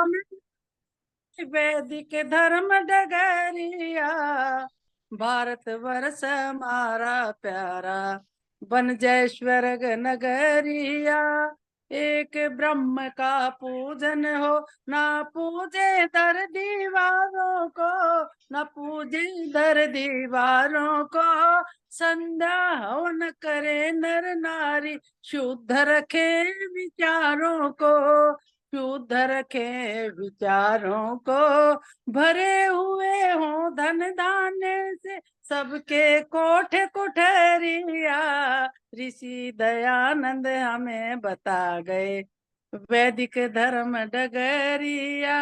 में वैदिक धर्म डगरिया, भारत वर्ष हमारा प्यारा, बन जय स्वर्ग नगरिया। एक ब्रह्म का पूजन हो, ना पूजे दर दीवारों को, न पूजे दर दीवारों को। संध्या हवन करे नर नारी, शुद्ध रखे विचारों को, शुद्ध रखे विचारों को। भरे हुए हो धन दाने से सबके कोठे कोठरिया, ऋषि दयानंद हमें बता गए वैदिक धर्म डगरिया,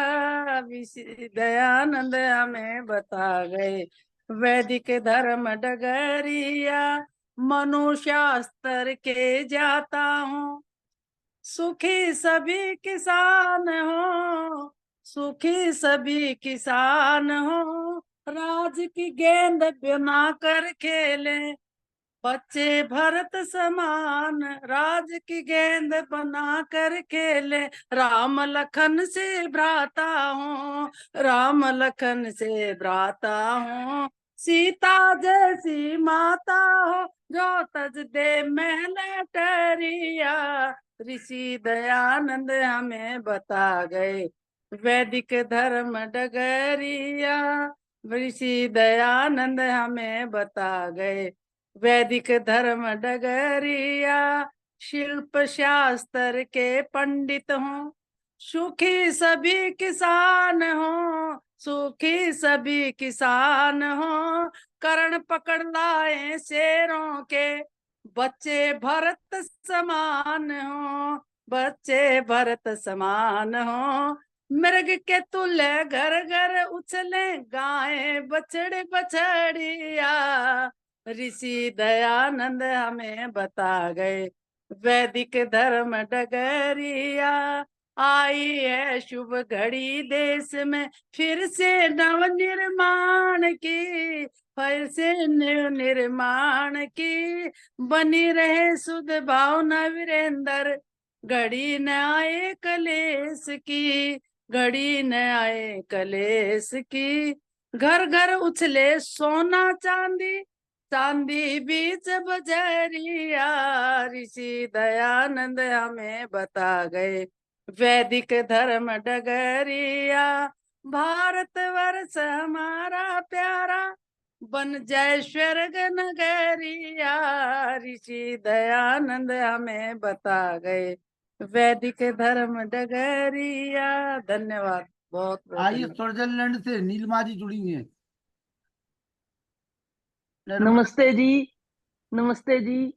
ऋषि दयानंद हमें बता गए वैदिक धर्म डगरिया। मनुशास्त्र के जाता हूँ, सुखी सभी किसान हो, सुखी सभी किसान हो। राज की गेंद बना कर खेले बच्चे भरत समान, राज की गेंद बना कर खेले। राम लखन से भ्राता हूँ, राम लखन से भ्राता हूँ। सीता जैसी माता हो, जो तज दे महल टरिया, ऋषि दयानंद हमें बता गए वैदिक धर्म डगरिया, ऋषि दयानंद हमें बता गए वैदिक धर्म डगरिया। शिल्प शास्त्र के पंडित हों, सुखी सभी किसान हों, सुखी सभी किसान हों। करण पकड़ लाए शेरों के, बच्चे भरत समान हो, बच्चे भरत समान हो। मृग के तुल्य घर घर उछले गाय बछड़े बछड़िया, ऋषि दयानंद हमें बता गए वैदिक धर्म डगरिया। आई है शुभ घड़ी देश में फिर से नव निर्माण की, फिर से निर्माण की। बनी रहे शुद्ध भावना वीरेंद्र, घड़ी न आए कलेश की, घड़ी न आए कलेश की। घर घर उछले सोना चांदी, चांदी बीच बजरिया, ऋषि दयानंद हमें बता गए वैदिक धर्म डगरिया। भारत वर्ष हमारा प्यारा, बन जाए स्वर्ग नगरिया, ऋषि दयानंद हमें बता गए वैदिक धर्म डगरिया। धन्यवाद, बहुत बहुत आइए धन्यवाद। स्विट्जरलैंड से नीलमा जी जुड़ी हुई हैं। नमस्ते जी, नमस्ते जी,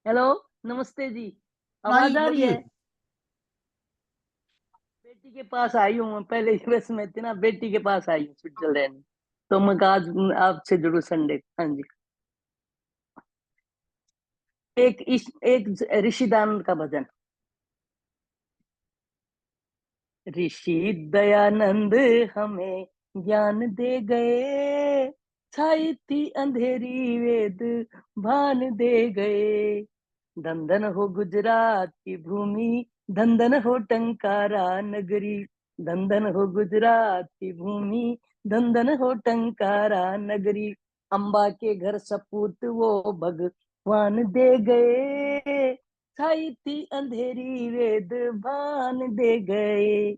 हेलो, नमस्ते जी, आवाज आ रही है? बोलिए। बेटी के पास आई हूँ मैं, पहले यूएस में थी ना, बेटी के पास आई हूँ स्विट्जरलैंड, तो मैं कहा आज आपसे जुड़ू संडे। हाँ जी, एक ऋषिदानंद का भजन। ऋषि दयानंद हमें ज्ञान दे गए, छाई थी अंधेरी वेद भान दे गए। धन धन हो गुजरात की भूमि, धन धन हो टंकारा नगरी, धन धन हो गुजरात की भूमि, धन धन हो टंकारा नगरी। अम्बा के घर सपूत वो भगवान दे गए, छाई थी अंधेरी वेद भान दे गए।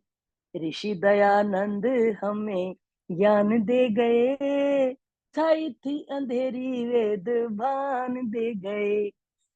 ऋषि दयानंद हमें ज्ञान दे गए, छाई थी अंधेरी वेद भान दे गए।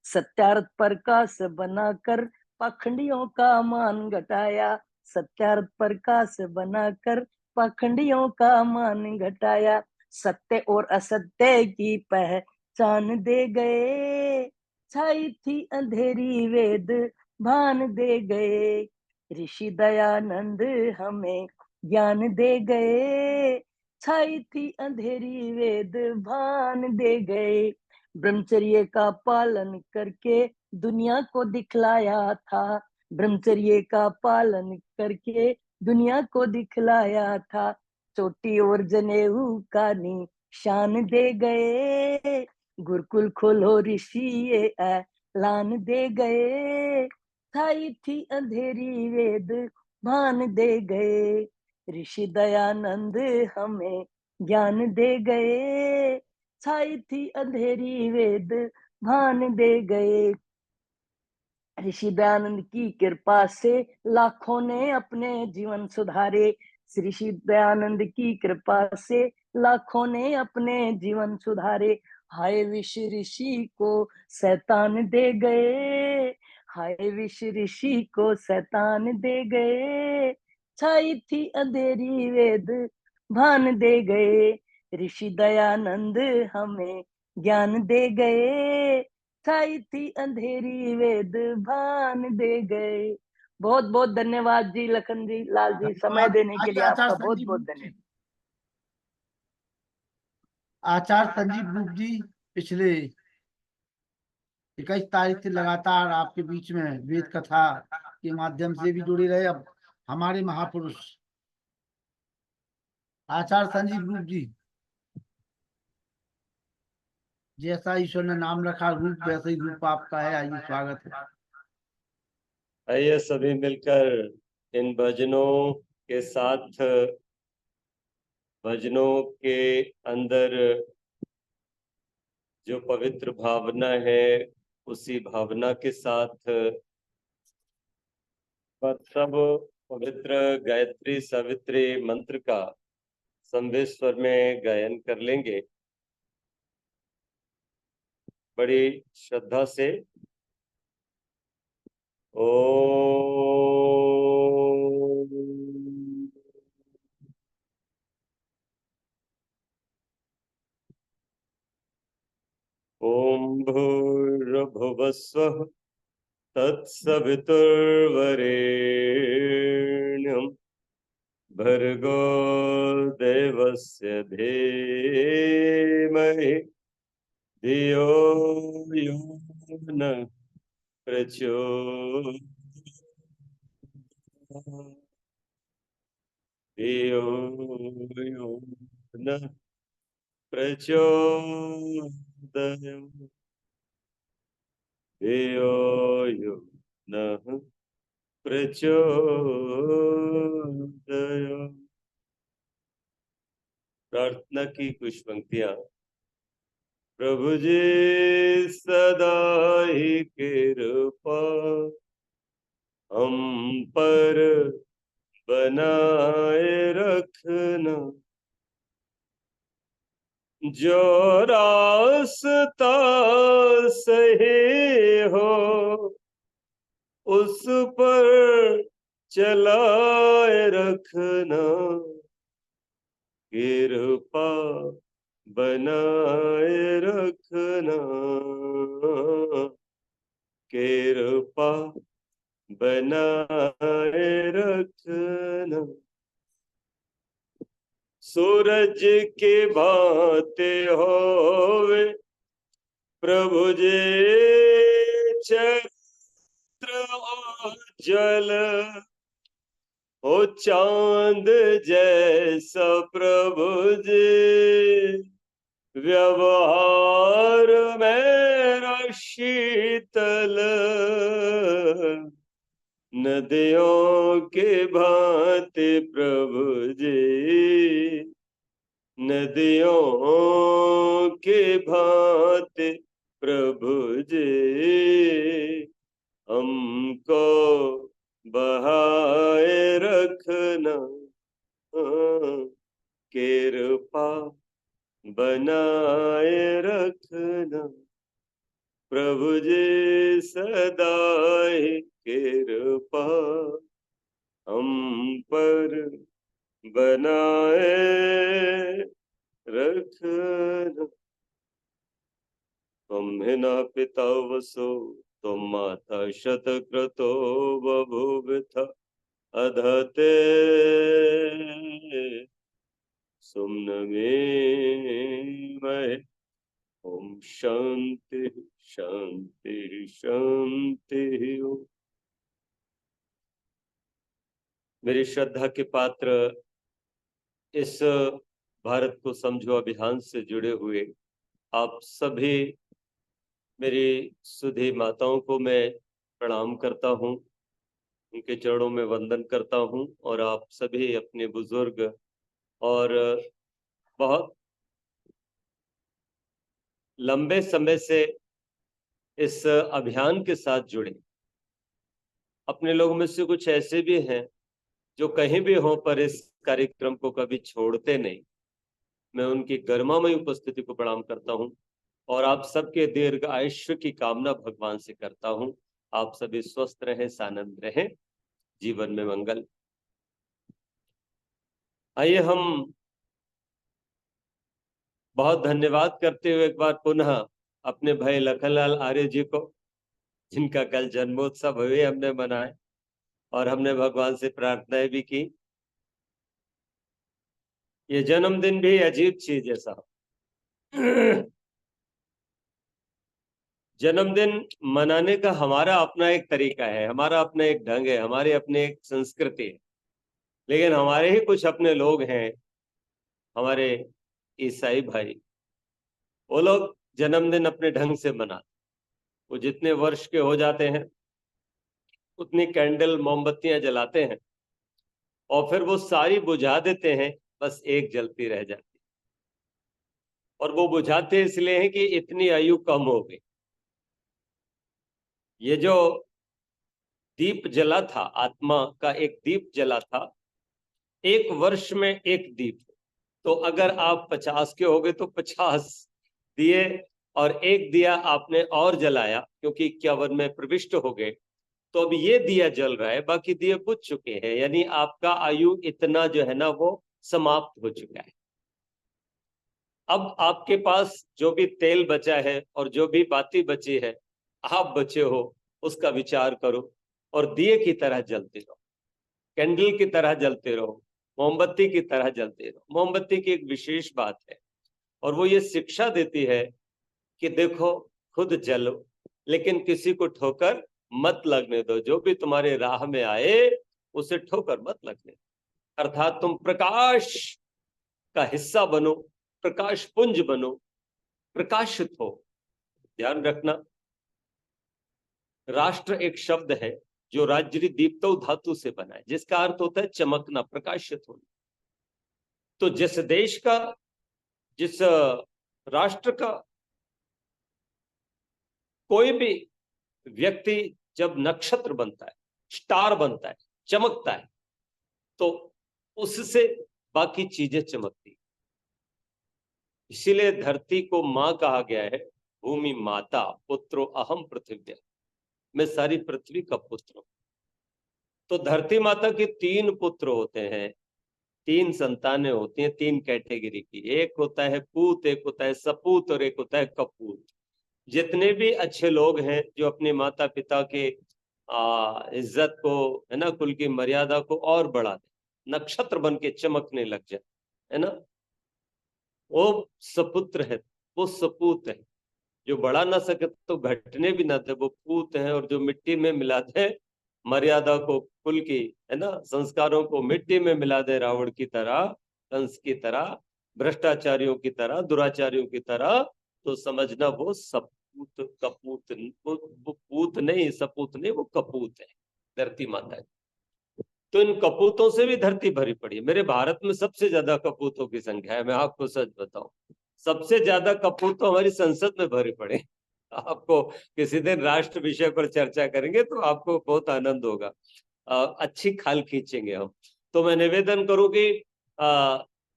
सत्यार्थ प्रकाश बनाकर पाखंडियों का मान घटाया, सत्यार्थ प्रकाश बनाकर पाखंडियों का मान घटाया। सत्य और असत्य की पहचान दे गए, छाई थी अंधेरी वेद भान दे गए। ऋषि दयानंद हमें ज्ञान दे गए, छाई थी अंधेरी वेद भान दे गए। ब्रह्मचर्य का पालन करके दुनिया को दिखलाया था, ब्रह्मचर्य का पालन करके दुनिया को दिखलाया था। चोटी और जनेऊ का निशान दे गए, गुरुकुल खोलो ऋषि ये ऐलान दे गए। छाई थी अंधेरी वेद भान दे गए। ऋषि दयानंद हमें ज्ञान दे गए, छाई थी अंधेरी वेद भान दे गए। ऋषि दयानंद की कृपा से लाखों ने अपने जीवन सुधारे। ऋषि दयानंद की कृपा से लाखों ने अपने जीवन सुधारे। हाय विष ऋषि को शैतान दे गए, हाय विष ऋषि को शैतान दे गए। छाई थी अंधेरी वेद भान दे गए। ऋषि दयानंद हमें ज्ञान दे गए, छाई थी अंधेरी वेद भान दे गए। बहुत बहुत धन्यवाद जी, लखन जी, लाल जी, समय धन्यवाद। देने के आइए लिए आचार्य आपका बहुत संजीव बहुत रूप जी, धन्यवाद। आचार्य संजीव रूप जी पिछले 21 तारीख से लगातार आपके बीच में वेद कथा के माध्यम से भी जुड़े रहे। अब हमारे महापुरुष आचार्य संजीव रूप जी, जैसा ईश्वर ने नाम रखा रूप वैसा ही रूप आपका है। आइए, स्वागत है। आइए सभी मिलकर इन भजनों के साथ, भजनों के अंदर जो पवित्र भावना है उसी भावना के साथ सब पवित्र गायत्री सावित्री मंत्र का संवेद स्वर में गायन कर लेंगे बड़ी श्रद्धा से। ओम ओम भूर्भुवस्वः तत्सवितुर्वरेण्यं भर्गो देवस्य धीमहि धियो यो न प्रचोदयात्। धियो यो न प्रचोदयात्। धियो यो नः प्रचोदयात्। प्रार्थना की कुछ पंक्तियां। प्रभु जी सदा ही कृपा हम पर बनाए रखना, जो रास्ता सही हो उस पर चलाए रखना, कृपा बनाए रखना, कृपा बनाए रखना। सूरज की भांति होवे प्रभु जी चरित्र और जल, हो चांद जैसा प्रभु जी व्यवहार मेरा शीतल, नदियों के भांति प्रभु जी, नदियों के भांति प्रभु जी हमको बहाए रखना, कृपा बनाए रखना। प्रभु जी सदा ही कृपा हम पर बनाए रखना। त्वं हिना पिता वसो त्वं माता शतक्रतो बभूविथ अधते सुम्नमे महे। ओम शांति शांति शांति। ओम। मेरी श्रद्धा के पात्र, इस भारत को समझो अभियान से जुड़े हुए आप सभी मेरी सुधी माताओं को मैं प्रणाम करता हूँ, उनके चरणों में वंदन करता हूँ। और आप सभी अपने बुजुर्ग और बहुत लंबे समय से इस अभियान के साथ जुड़े अपने लोगों में से कुछ ऐसे भी हैं जो कहीं भी हों पर इस कार्यक्रम को कभी छोड़ते नहीं। मैं उनकी गरिमामय उपस्थिति को प्रणाम करता हूँ और आप सबके दीर्घ आयुष्य की कामना भगवान से करता हूँ। आप सभी स्वस्थ रहें, सानंद रहें, जीवन में मंगल। आइए हम बहुत धन्यवाद करते हुए एक बार पुनः अपने भाई लखनलाल आर्य जी को, जिनका कल जन्मोत्सव हुए हमने मनाए और हमने भगवान से प्रार्थनाएं भी की। ये जन्मदिन भी अजीब चीज है साहब। जन्मदिन मनाने का हमारा अपना एक तरीका है, हमारा अपना एक ढंग है, हमारे अपने एक संस्कृति है। लेकिन हमारे ही कुछ अपने लोग हैं, हमारे ईसाई भाई, वो लोग जन्मदिन अपने ढंग से मनाते। वो जितने वर्ष के हो जाते हैं उतनी कैंडल मोमबत्तियां जलाते हैं और फिर वो सारी बुझा देते हैं, बस एक जलती रह जाती। और वो बुझाते इसलिए हैं कि इतनी आयु कम हो गई। ये जो दीप जला था, आत्मा का एक दीप जला था, एक वर्ष में एक दीप। तो अगर आप 50 के हो गए तो 50 दिए और एक दिया आपने और जलाया क्योंकि 51 में प्रविष्ट हो गए, तो अब ये दिया जल रहा है, बाकी दिए बुझ चुके हैं। यानी आपका आयु इतना जो है ना वो समाप्त हो चुका है। अब आपके पास जो भी तेल बचा है और जो भी बाती बची है, आप बचे हो, उसका विचार करो और दिए की तरह जलते रहो, कैंडल की तरह जलते रहो, मोमबत्ती की तरह जलते रहो। मोमबत्ती की एक विशेष बात है और वो ये शिक्षा देती है कि देखो, खुद जलो लेकिन किसी को ठोकर मत लगने दो। जो भी तुम्हारे राह में आए उसे ठोकर मत लगने दो। अर्थात तुम प्रकाश का हिस्सा बनो, प्रकाश पुंज बनो, प्रकाशित हो। ध्यान रखना, राष्ट्र एक शब्द है जो राज्य दीप्तो धातु से बना है, जिसका अर्थ होता है चमकना, प्रकाशित होना। तो जिस देश का, जिस राष्ट्र का कोई भी व्यक्ति जब नक्षत्र बनता है, स्टार बनता है, चमकता है, तो उससे बाकी चीजें चमकती। इसीलिए धरती को मां कहा गया है, भूमि माता, पुत्रो अहम पृथ्वी, मैं सारी पृथ्वी का पुत्र हूं। तो धरती माता के 3 पुत्र होते हैं, 3 संतानें होती हैं, 3 कैटेगरी की। एक होता है पूत, एक होता है सपूत और एक होता है कपूत। जितने भी अच्छे लोग हैं जो अपने माता पिता के इज्जत को, है ना, कुल की मर्यादा को और बढ़ा दे, नक्षत्र बन के चमकने लग जाए, है ना, वो सपुत्र है, वो सपूत है। जो बढ़ा ना सके तो घटने भी ना दे, वो पूत है। और जो मिट्टी में मिला दे मर्यादा को, कुल की, है ना, संस्कारों को मिट्टी में मिला दे, रावण की तरह, कंस की तरह, भ्रष्टाचारियों की तरह, दुराचारियों की तरह, तो समझना वो सपूत, कपूत, वो पूत नहीं, सपूत नहीं, वो कपूत है, धरती माता है। तो इन कपूतों से भी धरती भरी पड़ी है। मेरे भारत में सबसे ज्यादा कपूतों की संख्या है, मैं आपको सच बताऊं। सबसे ज्यादा कपूत तो हमारी संसद में भरे पड़े। आपको किसी दिन राष्ट्र विषय पर चर्चा करेंगे तो आपको बहुत आनंद होगा, अच्छी खाल खींचेंगे हम। तो मैं निवेदन करूं कि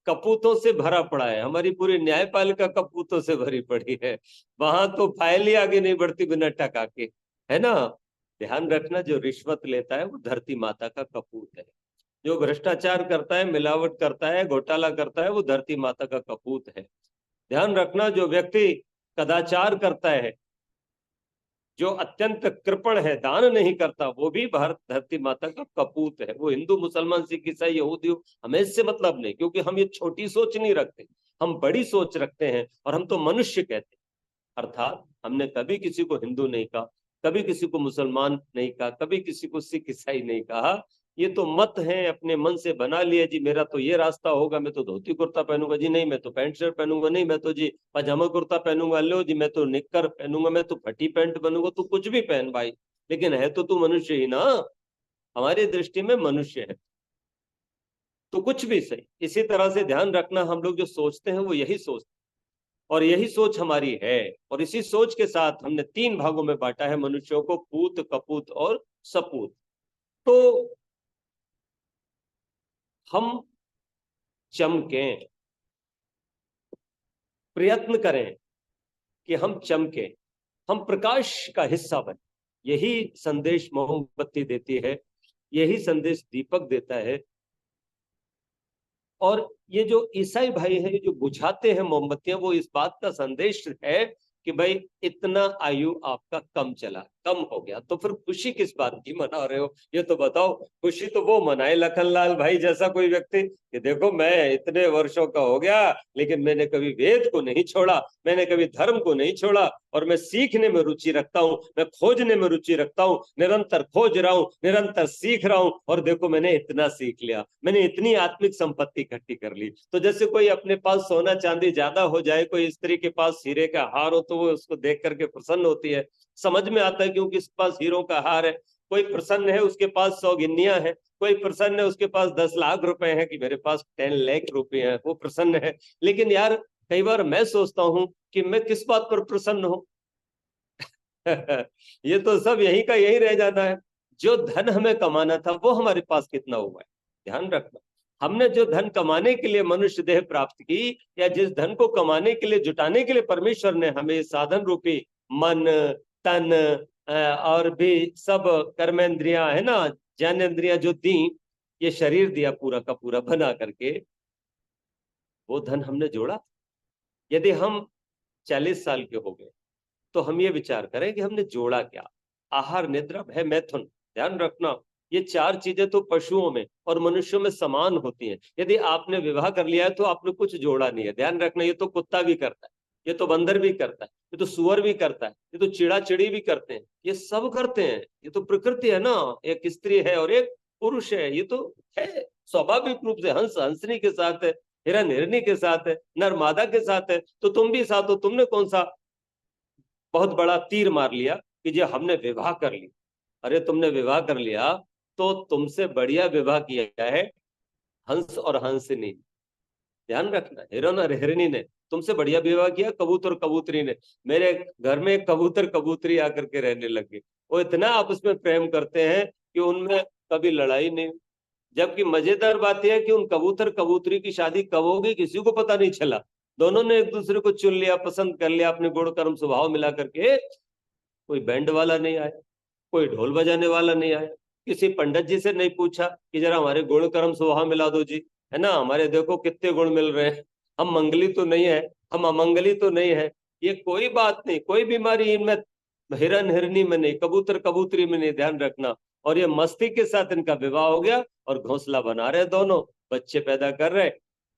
कपूतों से भरा पड़ा है, हमारी पूरी न्यायपालिका कपूतों से भरी पड़ी है। वहां तो फाइल ही आगे नहीं बढ़ती बिना टका के, है ना। ध्यान रखना, जो रिश्वत लेता है वो धरती माता का कपूत है। जो भ्रष्टाचार करता है, मिलावट करता है, घोटाला करता है, वो धरती माता का कपूत है। ध्यान रखना, जो व्यक्ति कदाचार करता है, जो अत्यंत कृपण है, दान नहीं करता, वो भी भारत धरती माता का कपूत है। वो हिंदू, मुसलमान, सिख, ईसाई, यहूदी, हमें इससे मतलब नहीं, क्योंकि हम ये छोटी सोच नहीं रखते, हम बड़ी सोच रखते हैं और हम तो मनुष्य कहते हैं। अर्थात हमने कभी किसी को हिंदू नहीं कहा, कभी किसी को मुसलमान नहीं कहा, कभी किसी को सिख ईसाई नहीं कहा। ये तो मत है, अपने मन से बना लिया जी, मेरा तो ये रास्ता होगा, मैं तो धोती कुर्ता पहनूंगा जी, नहीं मैं तो पैंट शर्ट पहनूंगा, नहीं मैं तो जी पजामा कुर्ता पहनूंगा, लो जी मैं तो निक्कर पहनूंगा, मैं तो फटी पैंट बनूंगा। तो कुछ भी पहन भाई, लेकिन है तो तू मनुष्य ही ना, हमारी दृष्टि में मनुष्य है। तो कुछ भी सही, इसी तरह से ध्यान रखना, हम लोग जो सोचते हैं वो यही सोचते हैं और यही सोच हमारी है। और इसी सोच के साथ हमने 3 भागों में बांटा है मनुष्यों को, पूत, कपूत और सपूत। तो हम चमकें, प्रयत्न करें कि हम चमकें, हम प्रकाश का हिस्सा बने। यही संदेश मोमबत्ती देती है, यही संदेश दीपक देता है। और ये जो ईसाई भाई हैं, जो बुझाते हैं मोमबत्तियां, वो इस बात का संदेश है कि भाई इतना आयु आपका कम चला, कम हो गया, तो फिर खुशी किस बात की मना रहे हो, ये तो बताओ। खुशी तो वो मनाए लखनलाल भाई जैसा कोई व्यक्ति कि देखो मैं इतने वर्षों का हो गया, लेकिन मैंने कभी वेद को नहीं छोड़ा, मैंने कभी धर्म को नहीं छोड़ा, और मैं सीखने में रुचि रखता हूँ, मैं खोजने में रुचि रखता हूँ, निरंतर खोज रहा हूँ, निरंतर सीख रहा हूँ, और देखो मैंने इतना सीख लिया, मैंने इतनी आत्मिक संपत्ति इकट्ठी कर ली। तो जैसे कोई अपने पास सोना चांदी ज्यादा हो जाए, कोई स्त्री के पास हीरे का हार हो, तो वो उसको देख करके प्रसन्न होती है, समझ में आता है क्योंकि इसके पास हीरो का हार है। कोई प्रसन्न है उसके पास 100 गिन्नियां हैं, कोई प्रसन्न है उसके पास 10 लाख रुपए हैं कि मेरे पास 10 लाख रुपए हैं, वो प्रसन्न है। लेकिन यार कई बार मैं सोचता हूं कि मैं किस बात पर प्रसन्न हूं। ये तो सब यही का यही रह जाना है। जो धन हमें कमाना था वो हमारे पास कितना हुआ है, ध्यान रखना। हमने जो धन कमाने के लिए मनुष्य देह प्राप्त की, या जिस धन को कमाने के लिए, जुटाने के लिए परमेश्वर ने हमें साधन रूपी मन, तन और भी सब कर्मेंद्रियां है ना, ज्ञानेंद्रियां जो दी, ये शरीर दिया पूरा का पूरा बना करके, वो धन हमने जोड़ा। यदि हम 40 साल के हो गए तो हम ये विचार करें कि हमने जोड़ा क्या। आहार, निद्रा, भय, मैथुन, ध्यान रखना, ये 4 चीजें तो पशुओं में और मनुष्यों में समान होती हैं। यदि आपने विवाह कर लिया है तो आपने कुछ जोड़ा नहीं है, ध्यान रखना। ये तो कुत्ता भी करता है, ये तो बंदर भी करता है, ये तो सुअर भी करता है, ये तो चिड़ा चिड़ी भी करते हैं, ये सब करते हैं। ये तो प्रकृति है ना, एक स्त्री है और एक पुरुष है, ये तो है स्वाभाविक रूप से। हंस हंसनी के साथ है, हिरन हिरनी के साथ है, नर मादा के साथ है, तो तुम भी साथ हो। तुमने कौन सा बहुत बड़ा तीर मार लिया कि जो हमने विवाह कर ली। अरे तुमने विवाह कर लिया तो तुमसे बढ़िया विवाह किया है हंस और हंसनी, ध्यान रखना। हिरन और हिरनी ने तुमसे बढ़िया विवाह किया कबूतर और कबूतरी ने। मेरे घर में कबूतर कबूतरी आकर के रहने लगे, वो इतना आपस में प्रेम करते हैं कि उनमें कभी लड़ाई नहीं। जबकि मजेदार बात यह है कि उन कबूतर कबूतरी की शादी कब होगी किसी को पता नहीं चला। दोनों ने एक दूसरे को चुन लिया, पसंद कर लिया, अपने गुण कर्म स्वभाव मिला करके। कोई बैंड वाला नहीं आया, कोई ढोल बजाने वाला नहीं आया, किसी पंडित जी से नहीं पूछा कि जरा हमारे गुण कर्म स्वभाव मिला दो जी, है ना, हमारे देखो कितने गुण मिल रहे हैं, हम मंगली तो नहीं है, हम अमंगली तो नहीं है। ये कोई बात नहीं, कोई बीमारी इनमें हिरन हिरनी में नहीं, कबूतर कबूतरी में नहीं, ध्यान रखना। और ये मस्ती के साथ इनका विवाह हो गया और घोंसला बना रहे, दोनों बच्चे पैदा कर रहे,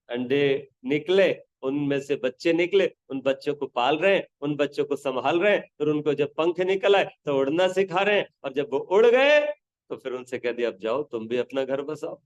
अंडे निकले, उनमें से बच्चे निकले, उन बच्चों को पाल रहे हैं, उन बच्चों को संभाल रहे हैं, फिर उनको जब पंख निकल आए तो उड़ना सिखा रहे हैं, और जब वो उड़ गए तो फिर उनसे कह दिया अब जाओ तुम भी अपना घर बसाओ,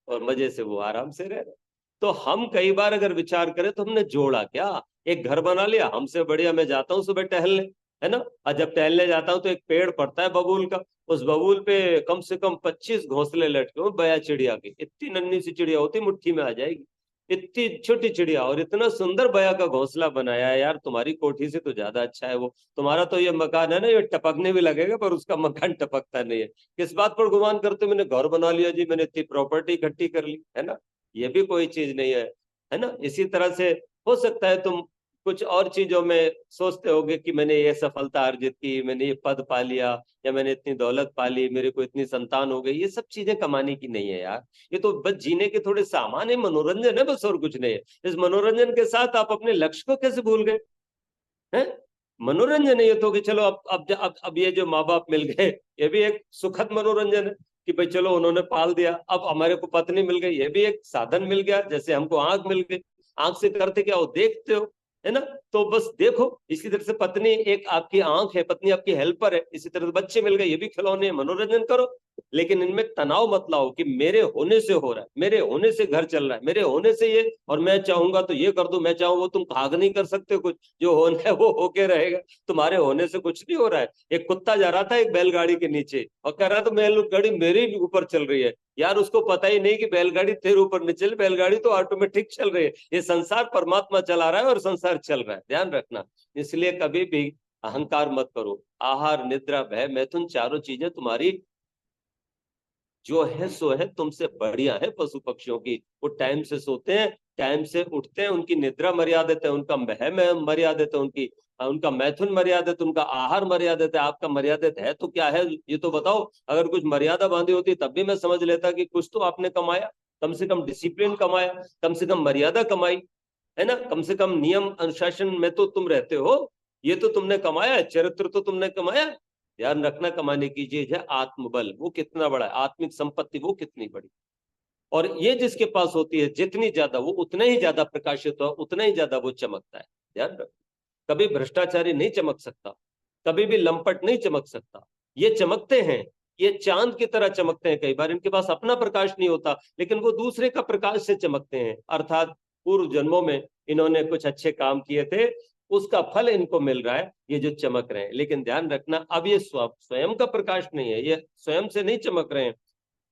और मजे से वो आराम से रह रहे। तो हम कई बार अगर विचार करें तो हमने जोड़ा क्या, एक घर बना लिया, हमसे बढ़िया मैं जाता हूँ सुबह टहलने, है ना, और जब टहलने जाता हूँ तो एक पेड़ पड़ता है बबूल का, उस बबूल पे कम से कम 25 घोंसले लटके हो बया चिड़िया की। इतनी नन्ही सी चिड़िया होती, मुट्ठी में आ जाएगी, इतनी छोटी चिड़िया, और इतना सुंदर बया का घोंसला बनाया है यार, तुम्हारी कोठी से तो ज्यादा अच्छा है वो। तुम्हारा तो ये मकान है ना, ये टपकने भी लगेगा पर उसका मकान टपकता नहीं है। किस बात पर गुमान करते हो, मैंने घर बना लिया जी, मैंने इतनी प्रॉपर्टी इकट्ठी कर ली, है ना, ये भी कोई चीज नहीं है ना। इसी तरह से हो सकता है तुम कुछ और चीजों में सोचते होगे कि मैंने ये सफलता अर्जित की, मैंने ये पद पा लिया, या मैंने इतनी दौलत पा ली, मेरे को इतनी संतान हो गई। ये सब चीजें कमाने की नहीं है यार, ये तो बस जीने के थोड़े सामान्य मनोरंजन है, बस और कुछ नहीं है। इस मनोरंजन के साथ आप अपने लक्ष्य को कैसे भूल गए हैं। मनोरंजन है ये तो कि चलो अब ये जो माँ बाप मिल गए, ये भी एक सुखद मनोरंजन है कि भाई चलो उन्होंने पाल दिया, अब हमारे को पत्नी मिल गई, ये भी एक साधन मिल गया। जैसे हमको आंख मिल गई, आंख से करते क्या हो, देखते हो, है ना। तो बस देखो, इसी तरह से पत्नी एक आपकी आंख है, पत्नी आपकी हेल्पर है, इसी तरह से बच्चे मिल गए, ये भी खिलौने, मनोरंजन करो। लेकिन इनमें तनाव मत लाओ कि मेरे होने से हो रहा है, मेरे होने से घर चल रहा है, मेरे होने से ये, और मैं चाहूंगा तो ये कर दूं, मैं चाहूंगा। तुम भाग नहीं कर सकते, कुछ जो होना है वो होके रहेगा, तुम्हारे होने से कुछ नहीं हो रहा है। एक कुत्ता जा रहा था एक बैलगाड़ी के नीचे और कह रहा था बैलगाड़ी मेरे ही ऊपर चल रही है। यार उसको पता ही नहीं कि बैलगाड़ी तेरे ऊपर नहीं चल, बैलगाड़ी तो ऑटोमेटिक चल रही है। ये संसार परमात्मा चला रहा है और संसार चल रहा है, ध्यान रखना। इसलिए कभी भी अहंकार मत करो। आहार, निद्रा, भय, मैथुन, चारों चीजें तुम्हारी जो है सो है, तुमसे बढ़िया है पशु पक्षियों की। वो टाइम से सोते हैं, टाइम से उठते हैं, उनकी निद्रा मर्यादित है, उनका भय मर्यादित है, उनका मैथुन मर्यादित, उनका आहार मर्यादित है। आपका मर्यादित है तो क्या है ये तो बताओ। अगर कुछ मर्यादा बांधी होती तब भी मैं समझ लेता कि कुछ तो आपने कमाया, कम से कम डिसिप्लिन कमाया, कम से कम मर्यादा कमाई, है ना। कम से कम नियम अनुशासन में तो तुम रहते हो, ये तो तुमने कमाया, चरित्र तो तुमने कमाया। ध्यान रखना, कमाने की चीज है आत्मबल, वो कितना बड़ा है, आत्मिक संपत्ति वो कितनी बड़ी। और ये जिसके पास होती है, जितनी ज्यादा वो उतना ही ज्यादा प्रकाशित हो, उतना ही ज्यादा वो चमकता है। ध्यान रखो, कभी भ्रष्टाचारी नहीं चमक सकता, कभी भी लंपट नहीं चमक सकता। ये चमकते हैं, ये चांद की तरह चमकते हैं। कई बार इनके पास अपना प्रकाश नहीं होता, लेकिन वो दूसरे का प्रकाश से चमकते हैं। अर्थात पूर्व जन्मों में इन्होंने कुछ अच्छे काम किए थे, उसका फल इनको मिल रहा है, ये जो चमक रहे हैं। लेकिन ध्यान रखना, अब ये स्वयं का प्रकाश नहीं है, ये स्वयं से नहीं चमक रहे हैं,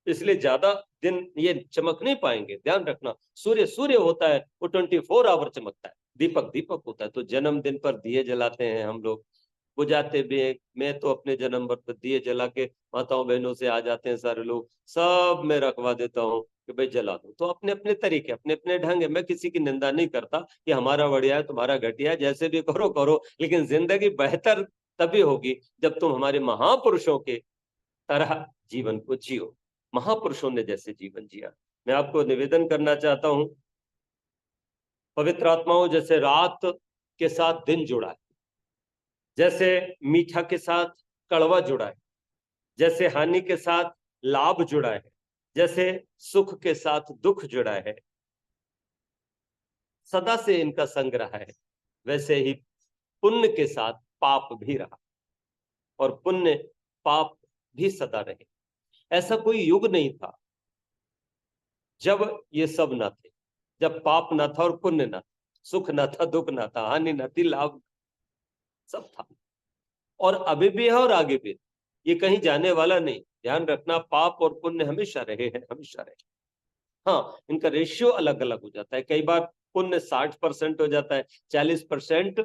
इसलिए ज्यादा दिन ये चमक नहीं पाएंगे। ध्यान रखना, सूर्य सूर्य होता है, वो 24 आवर चमकता है। दीपक दीपक होता है। तो जन्मदिन पर दिए जलाते हैं हम लोग, बुझाते भी हैं। मैं तो अपने जन्म पर दिए जला के माताओं बहनों से आ जाते हैं सारे लोग, सब मैं रखवा देता हूँ कि भाई जला दो। तो अपने अपने तरीके, अपने अपने ढंग है। मैं किसी की निंदा नहीं करता कि हमारा बढ़िया है तुम्हारा घटिया है, जैसे भी करो करो, लेकिन जिंदगी बेहतर तभी होगी जब तुम हमारे महापुरुषों के तरह जीवन को जियो, महापुरुषों ने जैसे जीवन जिया। मैं आपको निवेदन करना चाहता हूं, पवित्र आत्माओं, जैसे रात के साथ दिन जुड़ा है, जैसे मीठा के साथ कड़वा जुड़ा है, जैसे हानि के साथ लाभ जुड़ा है, जैसे सुख के साथ दुख जुड़ा है, सदा से इनका संग रहा है, वैसे ही पुण्य के साथ पाप भी रहा, और पुण्य पाप भी सदा रहे। ऐसा कोई युग नहीं था जब ये सब न थे, जब पाप न था और पुण्य न था, सुख न था, दुख न था, हानि न थी, लाभ सब था। और अभी भी है और आगे भी, ये कहीं जाने वाला नहीं। ध्यान रखना, पाप और पुण्य हमेशा रहे हैं, हमेशा रहे। हाँ, इनका रेशियो अलग अलग हो जाता है। कई बार पुण्य 60% हो जाता है, 40%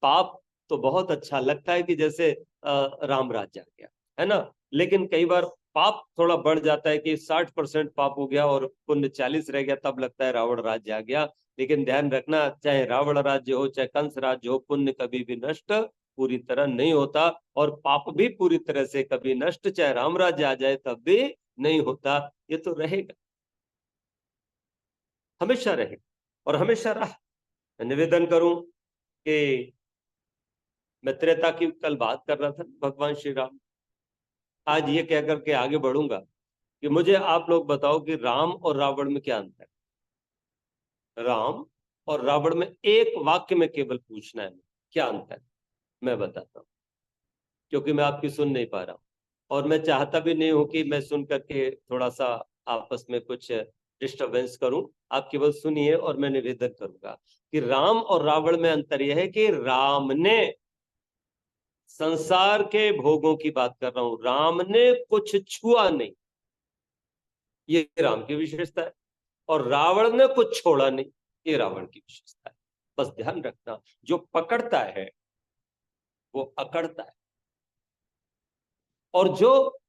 पाप। तो बहुत अच्छा लगता है कि जैसे राम राज्य आ गया, है ना। लेकिन कई बार पाप थोड़ा बढ़ जाता है कि 60% पाप हो गया और पुण्य 40 रह गया, तब लगता है रावण राज्य आ गया। लेकिन ध्यान रखना, चाहे रावण राज्य हो, चाहे कंस राज्य हो, पुण्य कभी भी नष्ट पूरी तरह नहीं होता, और पाप भी पूरी तरह से कभी नष्ट, चाहे राम राज्य आ जाए तब भी नहीं होता। ये तो रहेगा, हमेशा रहे और हमेशा रहा। मैं निवेदन करूं कि मैं त्रेता की कल बात कर रहा था, भगवान श्री राम, आज ये कह करके आगे बढ़ूंगा कि मुझे आप लोग बताओ कि राम और रावण में क्या अंतर है। राम और रावण में एक वाक्य में केवल पूछना है, क्या अंतर है, मैं बताता हूं, क्योंकि मैं आपकी सुन नहीं पा रहा हूं, और मैं चाहता भी नहीं हूं कि मैं सुन करके थोड़ा सा आपस में कुछ डिस्टरबेंस करूं। आप केवल सुनिए और मैं निवेदन करूंगा कि राम और रावण में अंतर यह है कि राम ने संसार के भोगों की बात कर रहा हूं, राम ने कुछ छुआ नहीं, ये राम की विशेषता है। और रावण ने कुछ छोड़ा नहीं, ये रावण की विशेषता है। बस ध्यान रखना, जो पकड़ता है वो अकड़ता है, और जो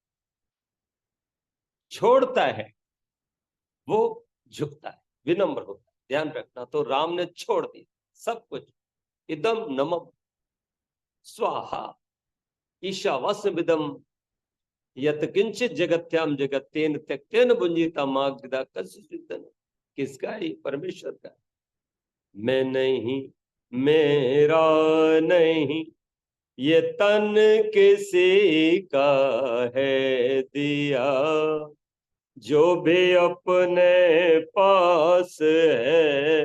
छोड़ता है वो झुकता है, विनम्र होता है। ध्यान रखना, तो राम ने छोड़ दिया सब कुछ, इदम नमम स्वाहा ईशावास्यमिदम यत किंचित जगत्याम जगत्तेन त्यक्तेन भुंजीता मागदा कस्यचिदन। किसका? ये परमेश्वर का। मैं नहीं, मेरा नहीं, ये तन किसी का है दिया, जो भी अपने पास है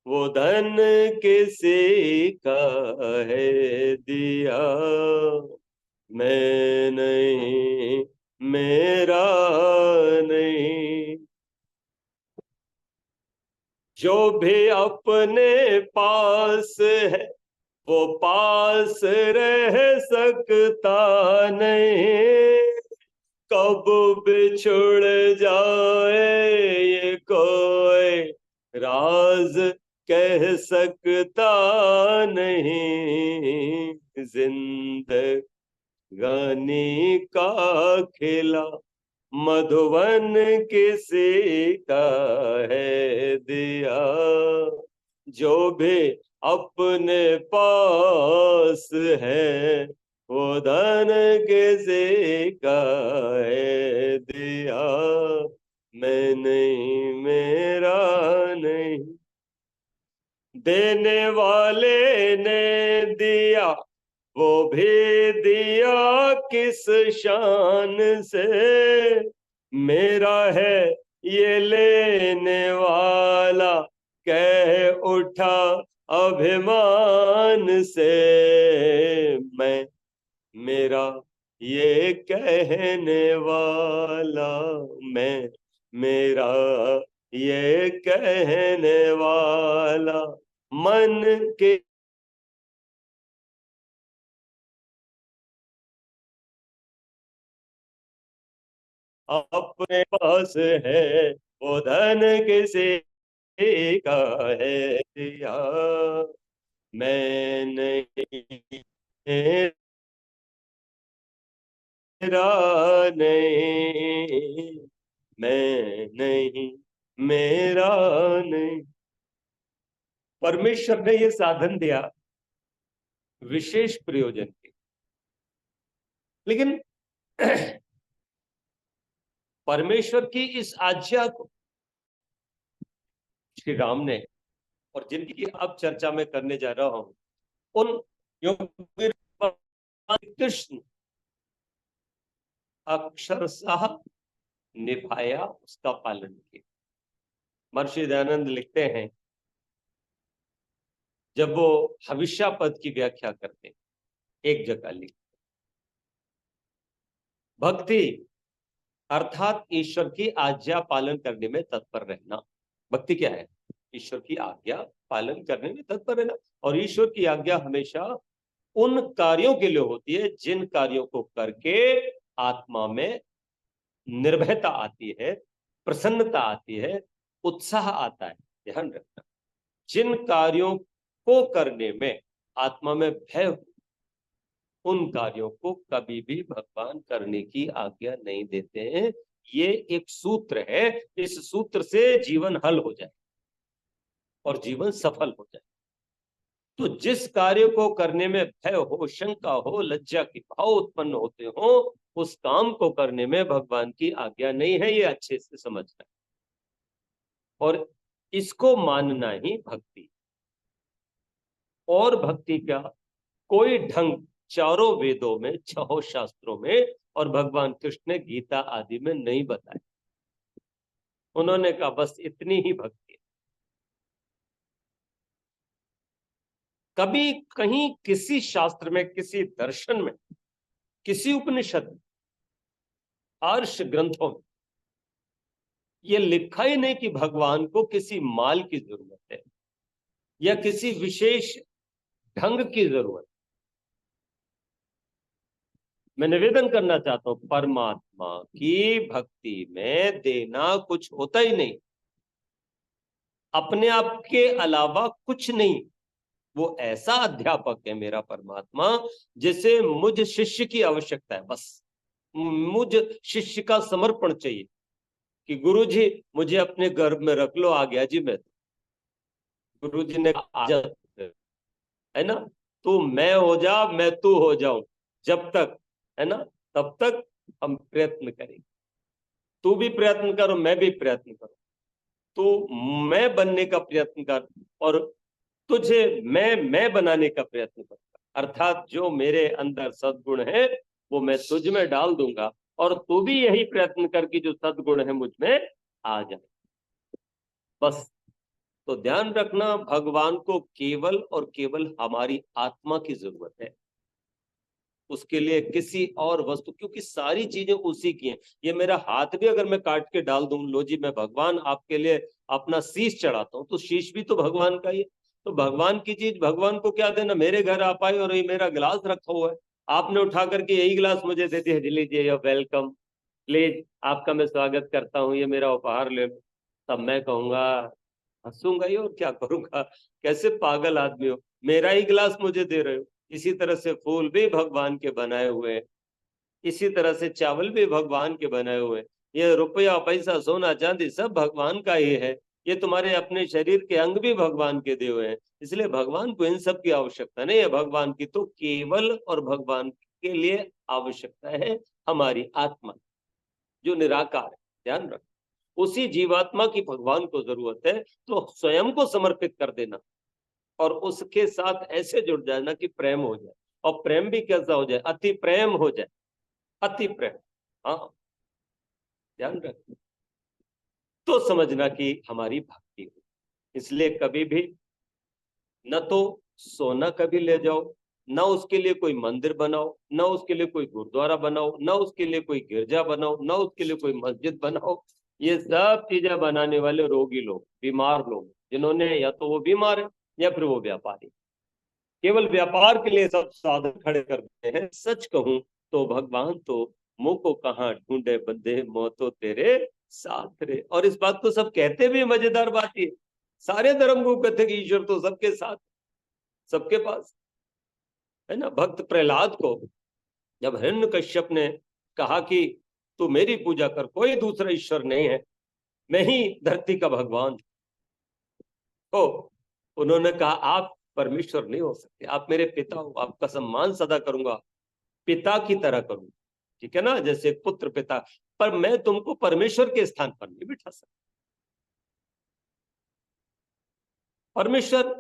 वो धन किसी का है दिया, मैं नहीं, मेरा नहीं। जो भी अपने पास है वो पास रह सकता नहीं, कब बिछुड़ जाए ये कोई राज कह सकता नहीं। जिंदगानी का खिला मधुबन किसी का है दिया, जो भी अपने पास है वो धन किसी का है दिया, मैं नहीं, मेरा नहीं। देने वाले ने दिया वो भी दिया किस शान से, मेरा है ये लेने वाला कह उठा अभिमान से, मैं मेरा ये कहने वाला, मैं मेरा ये कहने वाला, मन के अपने पास है वो धन किसी का है दिया, मैं नहीं, मेरा नहीं, मैं नहीं, मेरा नहीं। परमेश्वर ने ये साधन दिया विशेष प्रयोजन के, लेकिन परमेश्वर की इस आज्ञा को श्री राम ने, और जिनकी अब चर्चा में करने जा रहा हूं, उन योगी कृष्ण अक्षरशः निभाया, उसका पालन किया। महर्षि दयानंद लिखते हैं, जब वो हविष्यापद की व्याख्या करते हैं, एक जगह लिखते, भक्ति अर्थात ईश्वर की आज्ञा पालन करने में तत्पर रहना। भक्ति क्या है? ईश्वर की आज्ञा पालन करने में तत्पर रहना। और ईश्वर की आज्ञा हमेशा उन कार्यों के लिए होती है जिन कार्यों को करके आत्मा में निर्भयता आती है, प्रसन्नता आती है, उत्साह आता है। ध्यान रखना, जिन कार्यों को करने में आत्मा में भय हो, उन कार्यों को कभी भी भगवान करने की आज्ञा नहीं देते हैं। ये एक सूत्र है, इस सूत्र से जीवन हल हो जाए और जीवन सफल हो जाए। तो जिस कार्य को करने में भय हो, शंका हो, लज्जा के भाव उत्पन्न होते हो, उस काम को करने में भगवान की आज्ञा नहीं है। ये अच्छे से समझना है और इसको मानना ही भक्ति। और भक्ति का कोई ढंग चारों वेदों में, छहों शास्त्रों में और भगवान कृष्ण ने गीता आदि में नहीं बताया। उन्होंने कहा बस इतनी ही भक्ति है। कभी कहीं किसी शास्त्र में, किसी दर्शन में, किसी उपनिषद में, आर्ष ग्रंथों में ये लिखा ही नहीं कि भगवान को किसी माल की जरूरत है या किसी विशेष ढंग की जरूरत। मैं निवेदन करना चाहता हूं, परमात्मा की भक्ति में देना कुछ होता ही नहीं, अपने आप के अलावा कुछ नहीं। वो ऐसा अध्यापक है मेरा परमात्मा, जिसे मुझ शिष्य की आवश्यकता है। बस मुझ शिष्य का समर्पण चाहिए कि गुरुजी मुझे अपने गर्भ में रख लो, आ गया जी मैं। गुरुजी ने कहा है ना, तू मैं हो जा, मैं तू हो जाऊं, जब तक है ना, तब तक हम प्रयत्न करेंगे। तू भी प्रयत्न करो, मैं भी प्रयत्न करूं। तू मैं बनने का प्रयत्न कर और तुझे मैं बनाने का प्रयत्न कर। अर्थात जो मेरे अंदर सद्गुण है वो मैं तुझ में डाल दूंगा और तू भी यही प्रयत्न कर कि जो सद्गुण है मुझ में आ जाए। बस तो ध्यान रखना, भगवान को केवल और केवल हमारी आत्मा की जरूरत है, उसके लिए किसी और वस्तु, क्योंकि सारी चीजें उसी की हैं। ये मेरा हाथ भी अगर मैं काट के डाल दूं, लो जी मैं भगवान आपके लिए अपना शीश चढ़ाता हूं, तो शीश भी तो भगवान का ही है। तो भगवान की चीज भगवान को क्या देना। मेरे घर आप आए और ये मेरा गिलास रखा हुआ है, आपने उठा करके यही गिलास मुझे दे दिया, लीजिए यो वेलकम, प्लीज आपका मैं स्वागत करता हूँ, ये मेरा उपहार ले लो। तब मैं कहूंगा, हंसूंगा ही और क्या करूंगा, कैसे पागल आदमी हो, मेरा ही गिलास मुझे दे रहे हो। इसी तरह से फूल भी भगवान के बनाए हुए हैं, इसी तरह से चावल भी भगवान के बनाए हुए हैं, ये रुपया पैसा सोना चांदी सब भगवान का ही है, ये तुम्हारे अपने शरीर के अंग भी भगवान के दिए हुए हैं। इसलिए भगवान को इन सब की आवश्यकता नहीं है। भगवान की तो केवल और भगवान के लिए आवश्यकता है हमारी आत्मा, जो निराकार है। ध्यान रख, उसी जीवात्मा की भगवान को जरूरत है, तो स्वयं को समर्पित कर देना और उसके साथ ऐसे जुड़ जाना कि प्रेम हो जाए। और प्रेम भी कैसा हो जाए, अति प्रेम हो जाए, अति प्रेम। हाँ, ध्यान रख, तो समझना कि हमारी भक्ति हो। इसलिए कभी भी न तो सोना कभी ले जाओ, न उसके लिए कोई मंदिर बनाओ, न उसके लिए कोई गुरुद्वारा बनाओ, न उसके लिए कोई गिरजा बनाओ, न उसके लिए कोई मस्जिद बनाओ। ये सब चीजें बनाने वाले रोगी लोग, बीमार लोग, जिन्होंने या तो वो बीमार है या फिर वो व्यापारी, केवल व्यापार के लिए सब साधन खड़े कर देते हैं। सच कहूं तो भगवान तो मुंह को कहाँ ढूंढे बंदे, मोह तो तेरे साथ रे। और इस बात को सब कहते भी, मजेदार बात ये, सारे धर्म को कहते कि ईश्वर तो सबके साथ, सबके पास है ना। भक्त प्रहलाद को जब हिरण्यकश्यप ने कहा कि तू मेरी पूजा कर, कोई दूसरा ईश्वर नहीं है, मैं ही धरती का भगवान, तो उन्होंने कहा आप परमेश्वर नहीं हो सकते, आप मेरे पिता हो, आपका सम्मान सदा करूंगा, पिता की तरह करूंगा, ठीक है ना, जैसे पुत्र पिता, पर मैं तुमको परमेश्वर के स्थान पर नहीं बिठा सकता। परमेश्वर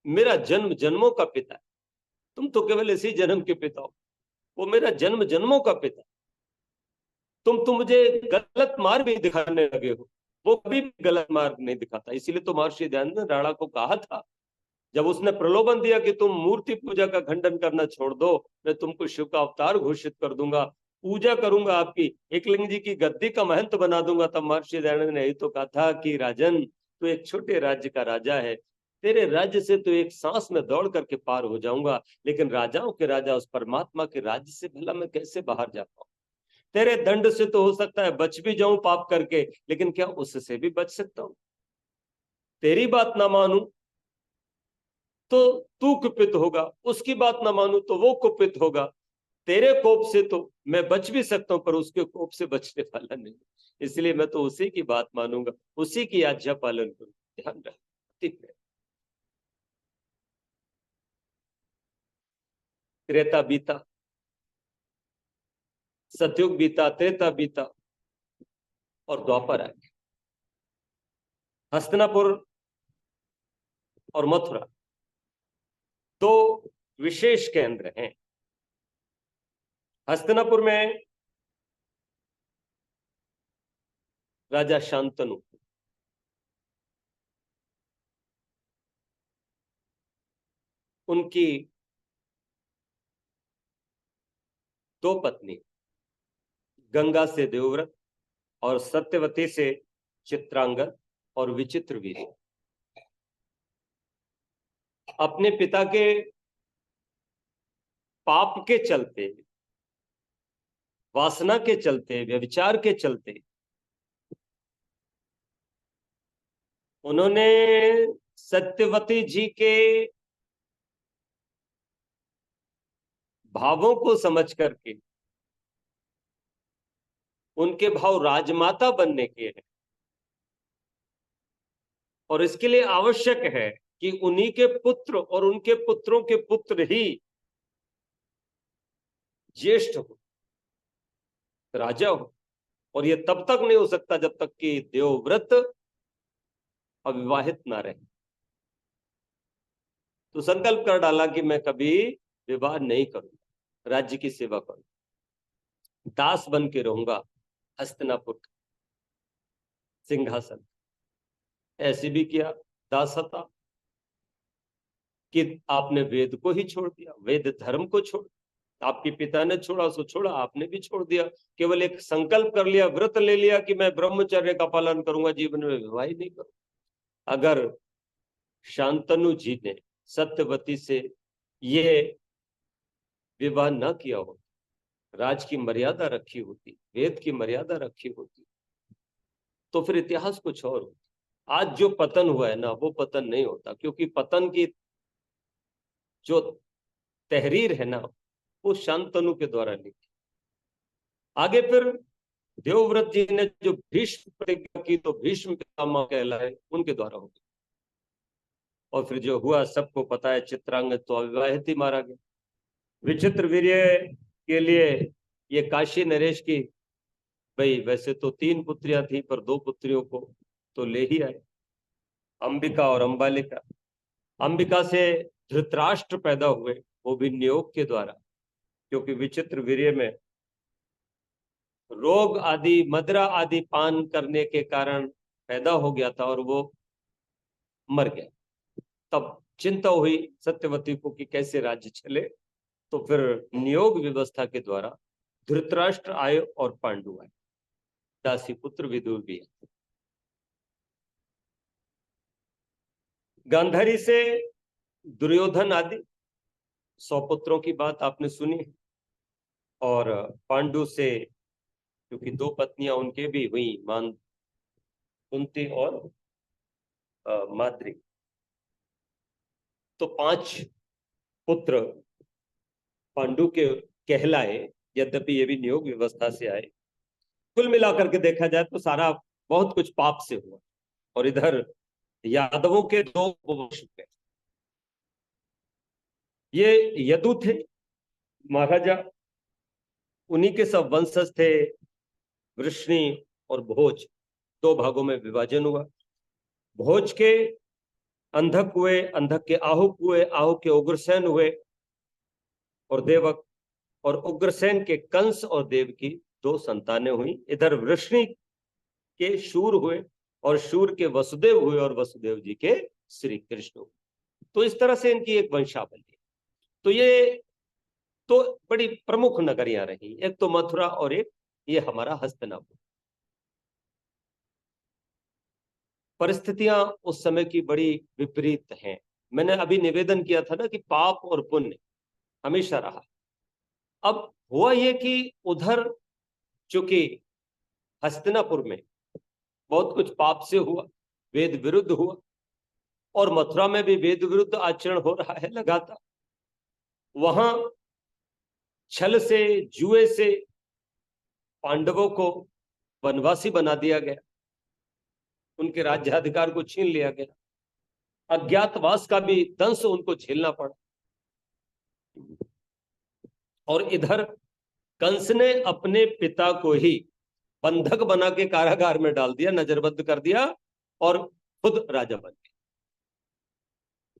मेरा जन्म जन्मों का पिता है, तुम तो केवल इसी जन्म के पिता हो, वो मेरा जन्म जन्मों का पिता। तुम मुझे गलत मार्ग भी दिखाने लगे हो, वो कभी भी गलत मार्ग नहीं दिखाता। इसीलिए तो महर्षि दयानंद राणा को कहा था, जब उसने प्रलोभन दिया कि तुम मूर्ति पूजा का खंडन करना छोड़ दो, मैं तुमको शिव का अवतार घोषित कर दूंगा, पूजा करूंगा, आपकी एकलिंग जी की गद्दी का महंत बना दूंगा, तब महर्षि दयानंद ने यही तो कहा था कि राजन, तू एक छोटे राज्य का राजा है, तेरे राज्य से तो एक सांस में दौड़ करके पार हो जाऊंगा, लेकिन राजाओं के राजा उस परमात्मा के राज्य से भला मैं कैसे बाहर जा पाऊं। तेरे दंड से तो हो सकता है बच भी जाऊं पाप करके, लेकिन क्या उससे भी बच सकता हूं। तेरी बात ना मानूं तो तू कुपित होगा, उसकी बात ना मानूं तो वो कुपित होगा। तेरे कोप से तो मैं बच भी सकता हूं, पर उसके कोप से बचने वाला नहीं, इसलिए मैं तो उसी की बात मानूंगा, उसी की आज्ञा पालन करूंगा। ध्यान रख, त्रेता बीता, सतयुग बीता, त्रेता बीता और द्वापर आ गया। हस्तिनापुर और मथुरा दो विशेष केंद्र हैं। हस्तिनापुर में राजा शांतनु, उनकी दो पत्नी, गंगा से देवव्रत और सत्यवती से चित्रांगद और विचित्र वीर, अपने पिता के पाप के चलते, वासना के चलते, व्यभिचार के चलते उन्होंने सत्यवती जी के भावों को समझ करके, उनके भाव राजमाता बनने के हैं, और इसके लिए आवश्यक है कि उन्हीं के पुत्र और उनके पुत्रों के पुत्र ही ज्येष्ठ हो, राजा हो। और ये तब तक नहीं हो सकता जब तक कि देवव्रत अविवाहित ना रहे। तो संकल्प कर डाला कि मैं कभी विवाह नहीं करूंगा, राज्य की सेवा करूंगा, दास बन के रहूंगा हस्तिनापुर का सिंहासन। ऐसे भी किया दासता कि आपने वेद को ही छोड़ दिया, वेद धर्म को छोड़, आपके पिता ने छोड़ा सो छोड़ा, आपने भी छोड़ दिया। केवल एक संकल्प कर लिया, व्रत ले लिया कि मैं ब्रह्मचर्य का पालन करूंगा, जीवन में विवाह ही नहीं करूंगा। अगर शांतनु जी ने सत्यवती से ये विवाह न किया हो, राज की मर्यादा रखी होती, वेद की मर्यादा रखी होती, तो फिर इतिहास कुछ और होता। आज जो पतन हुआ है ना, वो पतन नहीं होता, क्योंकि पतन की जो तहरीर है ना, वो शांतनु के द्वारा लिखी। आगे फिर देवव्रत जी ने जो भीष्म प्रतिज्ञा की, तो भीष्म पितामह कहलाए, उनके द्वारा हो गई। और फिर जो हुआ सबको पता है, चित्रांगद तो अविवाहित ही मारा गया। विचित्र वीर्य के लिए ये काशी नरेश की, भाई वैसे तो 3 पुत्रियां थी, पर 2 पुत्रियों को तो ले ही आए, अंबिका और अंबालिका। अंबिका से धृतराष्ट्र पैदा हुए, वो भी नियोग के द्वारा, क्योंकि विचित्र वीर्य में रोग आदि, मदिरा आदि पान करने के कारण पैदा हो गया था और वो मर गया। तब चिंता हुई सत्यवती को कि कैसे राज्य चले, तो फिर नियोग व्यवस्था के द्वारा धृतराष्ट्र आए और पांडु आए, दासी पुत्र विदुर भी है। गांधारी से दुर्योधन आदि 100 पुत्रों की बात आपने सुनी है। और पांडु से, क्योंकि 2 पत्नियां उनके भी हुई, मान कुंती और माद्री, तो 5 पुत्र पांडु के कहलाए, यद्यपि ये भी नियोग व्यवस्था से आए। कुल मिलाकर के देखा जाए तो सारा बहुत कुछ पाप से हुआ। और इधर यादवों के 2 वंश थे, ये यदु थे महाराजा, उन्हीं के सब वंशज थे। वृष्णि और भोज 2 भागों में विभाजन हुआ। भोज के अंधक हुए, अंधक के आहुक हुए, आहुक के उग्रसेन हुए और देवक, और उग्रसेन के कंस और देव की 2 संतानें हुई। इधर वृष्णि के शूर हुए और शूर के वसुदेव हुए और वसुदेव जी के श्री कृष्ण हुए। तो इस तरह से इनकी एक वंशावली। तो ये तो बड़ी प्रमुख नगरियां रही, एक तो मथुरा और एक ये हमारा हस्तिनापुर। परिस्थितियां उस समय की बड़ी विपरीत हैं। मैंने अभी निवेदन किया था ना कि पाप और पुण्य हमेशा रहा। अब हुआ ये कि उधर चूंकि हस्तिनापुर में बहुत कुछ पाप से हुआ, वेद विरुद्ध हुआ, और मथुरा में भी वेद विरुद्ध आचरण हो रहा है लगातार। वहां छल से, जुए से पांडवों को वनवासी बना दिया गया, उनके राज्याधिकार को छीन लिया गया, अज्ञातवास का भी दंश उनको झेलना पड़ा। और इधर कंस ने अपने पिता को ही बंधक बना के कारागार में डाल दिया, नजरबंद कर दिया, और खुद राजा बन गया।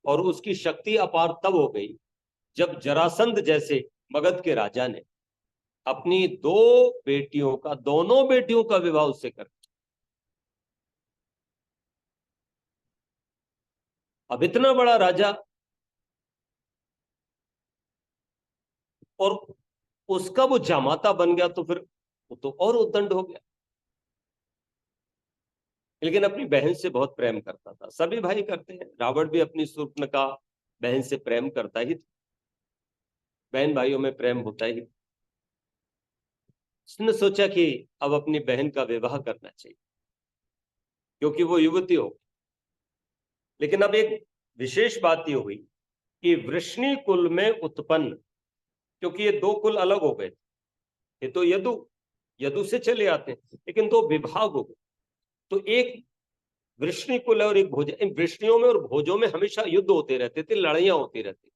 और उसकी शक्ति अपार तब हो गई जब जरासंध जैसे मगध के राजा ने अपनी 2 बेटियों का, दोनों बेटियों का विवाह उससे कर। अब इतना बड़ा राजा और उसका वो जामाता बन गया, तो फिर वो तो और उद्दंड हो गया। लेकिन अपनी बहन से बहुत प्रेम करता था, सभी भाई करते हैं, रावण भी अपनी शूर्पणखा बहन से प्रेम करता ही था, बहन भाइयों में प्रेम होता ही। उसने सोचा कि अब अपनी बहन का विवाह करना चाहिए, क्योंकि वो युवती हो। लेकिन अब एक विशेष बात ये हुई कि वृष्णि कुल में उत्पन्न, क्योंकि ये 2 कुल अलग हो गए, ये तो यदु से चले आते हैं, लेकिन 2 विभाग हो गए। तो एक वृष्णि कुल है और एक भोज। इन वृष्णियों में और भोजों में हमेशा युद्ध होते रहते थे, लड़ाइयां होती रहती,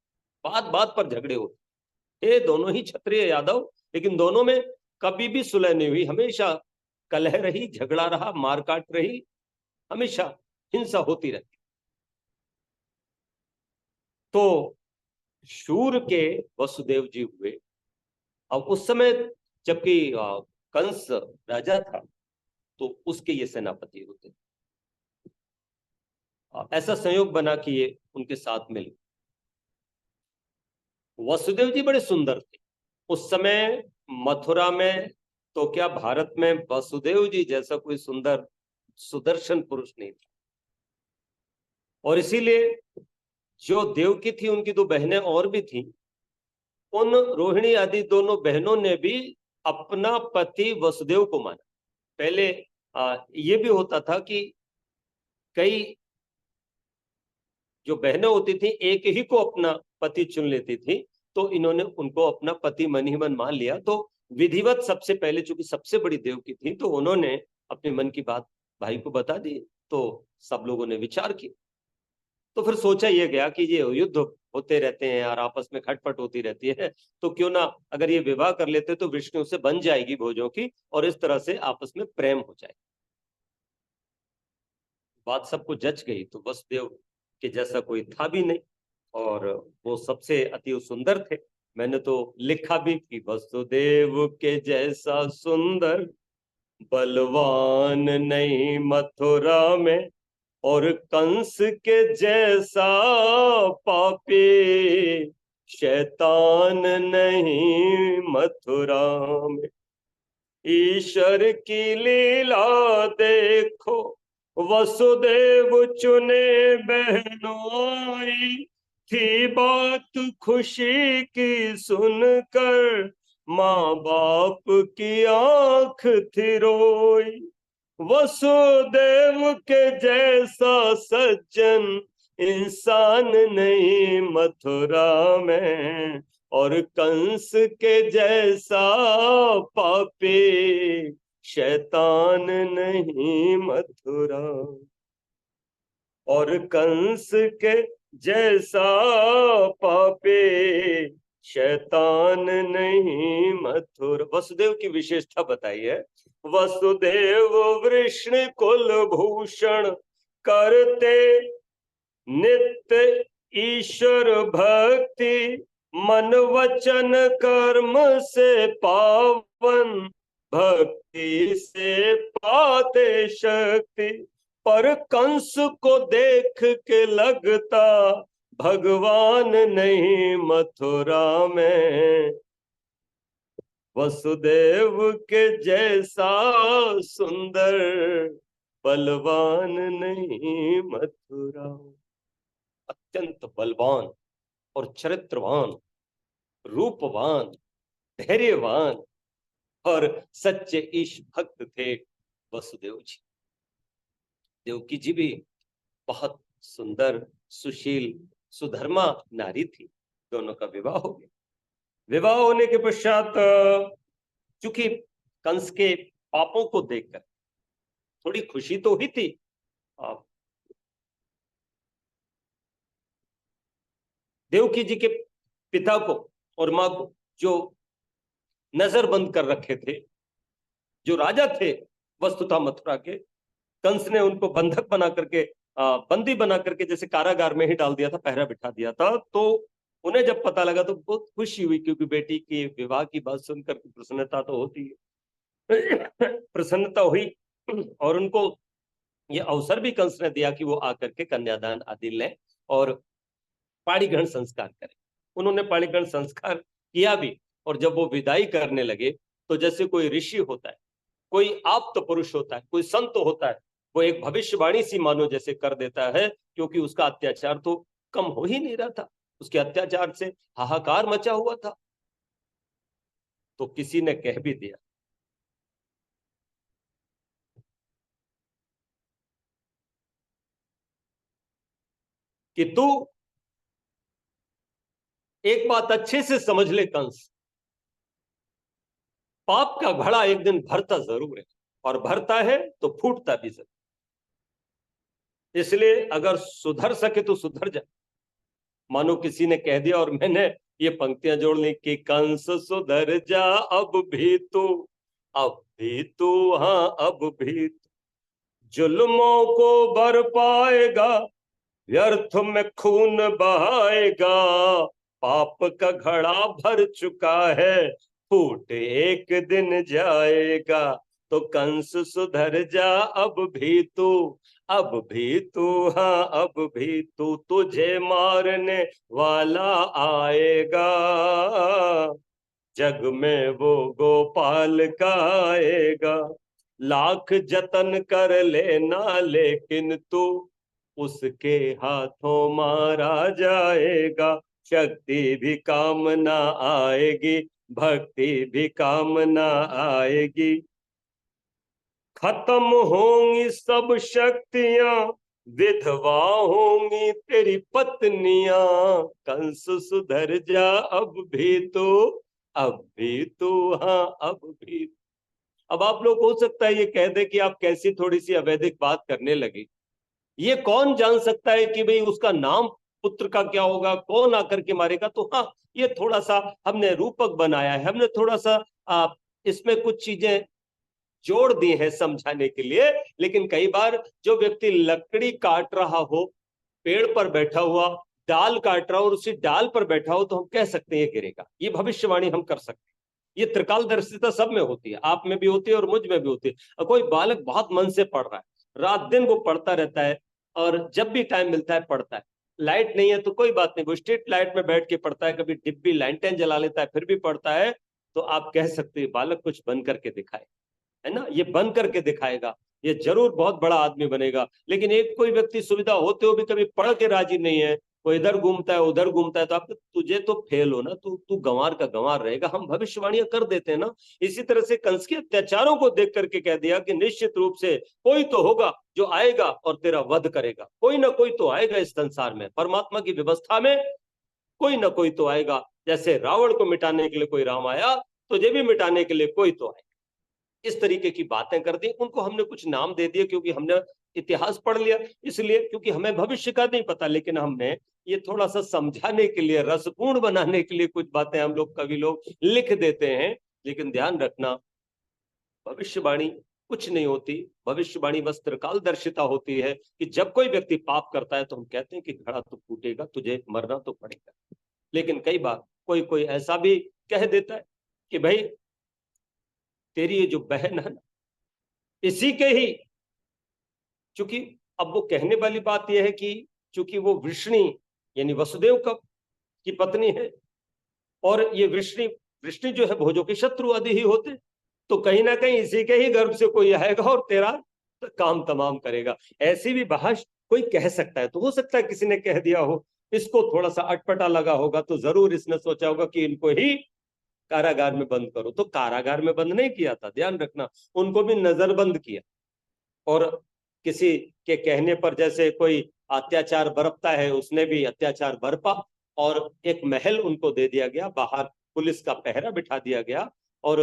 बात बात पर झगड़े होते। ये दोनों ही क्षत्रिय यादव, लेकिन दोनों में कभी भी सुलह नहीं हुई, हमेशा कलह रही, झगड़ा रहा, मारकाट रही, हमेशा हिंसा होती रहती। तो शूर के वसुदेव जी हुए। अब उस समय जबकि कंस राजा था, तो उसके ये सेनापति होते। ऐसा संयोग बना कि ये उनके साथ मिल। वसुदेव जी बड़े सुंदर थे उस समय। मथुरा में तो क्या, भारत में वसुदेव जी जैसा कोई सुंदर सुदर्शन पुरुष नहीं था। और इसीलिए जो देवकी थी, उनकी दो बहनें और भी थी, उन रोहिणी आदि दोनों बहनों ने भी अपना पति वसुदेव को माना। पहले ये भी होता था कि कई जो बहनें होती थी एक ही को अपना पति चुन लेती थी, तो इन्होंने उनको अपना पति मन ही मन मान लिया। तो विधिवत सबसे पहले, चूंकि सबसे बड़ी देवकी थी, तो उन्होंने अपने मन की बात भाई को बता दी। तो सब लोगों ने विचार किया। तो फिर सोचा यह गया कि ये युद्ध होते रहते हैं और आपस में खटपट होती रहती है, तो क्यों ना अगर ये विवाह कर लेते तो विष्णु से बन जाएगी भोजों की, और इस तरह से आपस में प्रेम हो जाए। बात सबको जच गई। तो वसुदेव के जैसा कोई था भी नहीं, और वो सबसे अति सुंदर थे। मैंने तो लिखा भी कि वसुदेव के जैसा सुंदर बलवान नहीं मथुरा में, और कंस के जैसा पापी शैतान नहीं मथुरा में। ईश्वर की लीला देखो, वसुदेव चुने बहनोई, थी बात खुशी की सुनकर, माँ बाप की आंख थी रोई। वसुदेव के जैसा सज्जन इंसान नहीं मथुरा में, और कंस के जैसा पापी शैतान नहीं मथुरा, और कंस के जैसा पापी शैतान नहीं मथुरा। वसुदेव की विशेषता बताई है। वसुदेव वृष्ण कुल भूषण, करते नित्य ईश्वर भक्ति, मन वचन कर्म से पावन, भक्ति से पाते शक्ति। पर कंस को देख के लगता, भगवान नहीं मथुरा में, वसुदेव के जैसा सुंदर बलवान नहीं मथुरा। अत्यंत बलवान और चरित्रवान, रूपवान, धैर्यवान और सच्चे ईश भक्त थे वसुदेव जी। देवकी जी भी बहुत सुंदर, सुशील, सुधर्मा नारी थी। दोनों का विवाह हो गया। विवाह होने के पश्चात चूंकि कंस के पापों को देखकर थोड़ी खुशी तो हुई थी। देवकी जी के पिता को और मां को, जो नजरबंद कर रखे थे, जो राजा थे वस्तुतः मथुरा के, कंस ने उनको बंधक बना करके, बंदी बना करके जैसे कारागार में ही डाल दिया था, पहरा बिठा दिया था। तो उन्हें जब पता लगा तो बहुत खुशी हुई, क्योंकि बेटी के विवाह की बात सुनकर प्रसन्नता तो होती है। प्रसन्नता हुई, और उनको ये अवसर भी कंस ने दिया कि वो आकर के कन्यादान आदि लें और पाणिग्रहण संस्कार करें। उन्होंने पाणिग्रहण संस्कार किया भी, और जब वो विदाई करने लगे तो जैसे कोई ऋषि होता है, कोई आप्त पुरुष होता है, कोई संत होता है, वो एक भविष्यवाणी सी मानो जैसे कर देता है, क्योंकि उसका अत्याचार तो कम हो ही नहीं रहा था, उसके अत्याचार से हाहाकार मचा हुआ था। तो किसी ने कह भी दिया कि तू एक बात अच्छे से समझ ले कंस, पाप का घड़ा एक दिन भरता जरूर है, और भरता है तो फूटता भी जरूर। इसलिए अगर सुधर सके तो सुधर जा। मानो किसी ने कह दिया, और मैंने ये पंक्तियां जोड़ ली कि कंस सुधर जा अब भी तू, अब भी तू, हाँ अब भी तू, जुल्मों को भर पाएगा, व्यर्थ में खून बहाएगा, पाप का घड़ा भर चुका है, फूट एक दिन जाएगा, तो कंस सुधर जा अब भी तू, अब भी तू, हाँ अब भी तू, तुझे मारने वाला आएगा, जग में वो गोपाल का आएगा। लाख जतन कर लेना लेकिन तू उसके हाथों मारा जाएगा। शक्ति भी काम ना आएगी, भक्ति भी काम ना आएगी। खत्म होंगी सब शक्तियां, विधवा होंगी तेरी पत्नियां। कंस सुधर जा अब भी तो, अब भी तो, हाँ अब भी। अब आप लोग हो सकता है ये कह दे कि आप कैसी थोड़ी सी अवैधिक बात करने लगी। ये कौन जान सकता है कि भाई उसका नाम पुत्र का क्या होगा, कौन आकर के मारेगा। तो हाँ, ये थोड़ा सा हमने रूपक बनाया है, हमने थोड़ा सा इसमें कुछ चीजें जोड़ दी है समझाने के लिए। लेकिन कई बार जो व्यक्ति लकड़ी काट रहा हो, पेड़ पर बैठा हुआ डाल काट रहा हो और उसी डाल पर बैठा हो, तो हम कह सकते हैं ये गिरेगा। ये भविष्यवाणी हम कर सकते हैं। ये त्रिकालदर्शिता सब में होती है, आप में भी होती है और मुझ में भी होती है। और कोई बालक बहुत मन से पढ़ रहा है, रात दिन वो पढ़ता रहता है और जब भी टाइम मिलता है पढ़ता है। लाइट नहीं है तो कोई बात नहीं, वो स्ट्रीट लाइट में बैठ के पढ़ता है, कभी डिब्बी लाइटें जला लेता है फिर भी पढ़ता है। तो आप कह सकते हैं बालक कुछ बन करके दिखाए, है ना, ये बन करके दिखाएगा, ये जरूर बहुत बड़ा आदमी बनेगा। लेकिन एक कोई व्यक्ति सुविधा होते हुए भी कभी पढ़ के राजी नहीं है, वो इधर घूमता है उधर घूमता है, तो आप तुझे तो फेल हो ना, तू गंवार का गंवार रहेगा। हम भविष्यवाणियां कर देते हैं ना। इसी तरह से कंस के अत्याचारों को देख करके कह दिया कि निश्चित रूप से कोई तो होगा जो आएगा और तेरा वध करेगा। कोई ना कोई तो आएगा इस संसार में, परमात्मा की व्यवस्था में कोई ना कोई तो आएगा। जैसे रावण को मिटाने के लिए कोई राम आया, तुझे भी मिटाने के लिए कोई तो आएगा। इस तरीके की बातें कर दी। उनको हमने कुछ नाम दे दिए क्योंकि हमने इतिहास पढ़ लिया, इसलिए, क्योंकि हमें भविष्य का नहीं पता। लेकिन हमने ये थोड़ा सा समझाने के लिए, रसपूर्ण बनाने के लिए कुछ बातें हम लोग कवि लोग लिख देते हैं। लेकिन ध्यान रखना, भविष्यवाणी कुछ नहीं होती। भविष्यवाणी बस त्रिकालदर्शिता होती है कि जब कोई व्यक्ति पाप करता है तो हम कहते हैं कि घड़ा तो फूटेगा, तुझे मरना तो पड़ेगा। लेकिन कई बार कोई कोई ऐसा भी कह देता है कि भाई तेरी ये जो बहन है ना, इसी के ही, चूंकि अब वो कहने वाली बात यह है कि चूंकि वो वृष्णि यानी वसुदेव का की पत्नी है, और ये वृष्णि वृष्णि जो है भोजों के शत्रु आदि ही होते, तो कहीं ना कहीं इसी के ही गर्भ से कोई आएगा और तेरा काम तमाम करेगा। ऐसी भी बहस कोई कह सकता है। तो हो सकता है किसी ने कह दिया हो, इसको थोड़ा सा अटपटा लगा होगा, तो जरूर इसने सोचा होगा कि इनको ही कारागार में बंद करो। तो कारागार में बंद नहीं किया था, ध्यान रखना, उनको भी नजरबंद किया। और किसी के कहने पर जैसे कोई अत्याचार बरपता है, उसने भी अत्याचार बरपा और एक महल उनको दे दिया गया, बाहर पुलिस का पहरा बिठा दिया गया और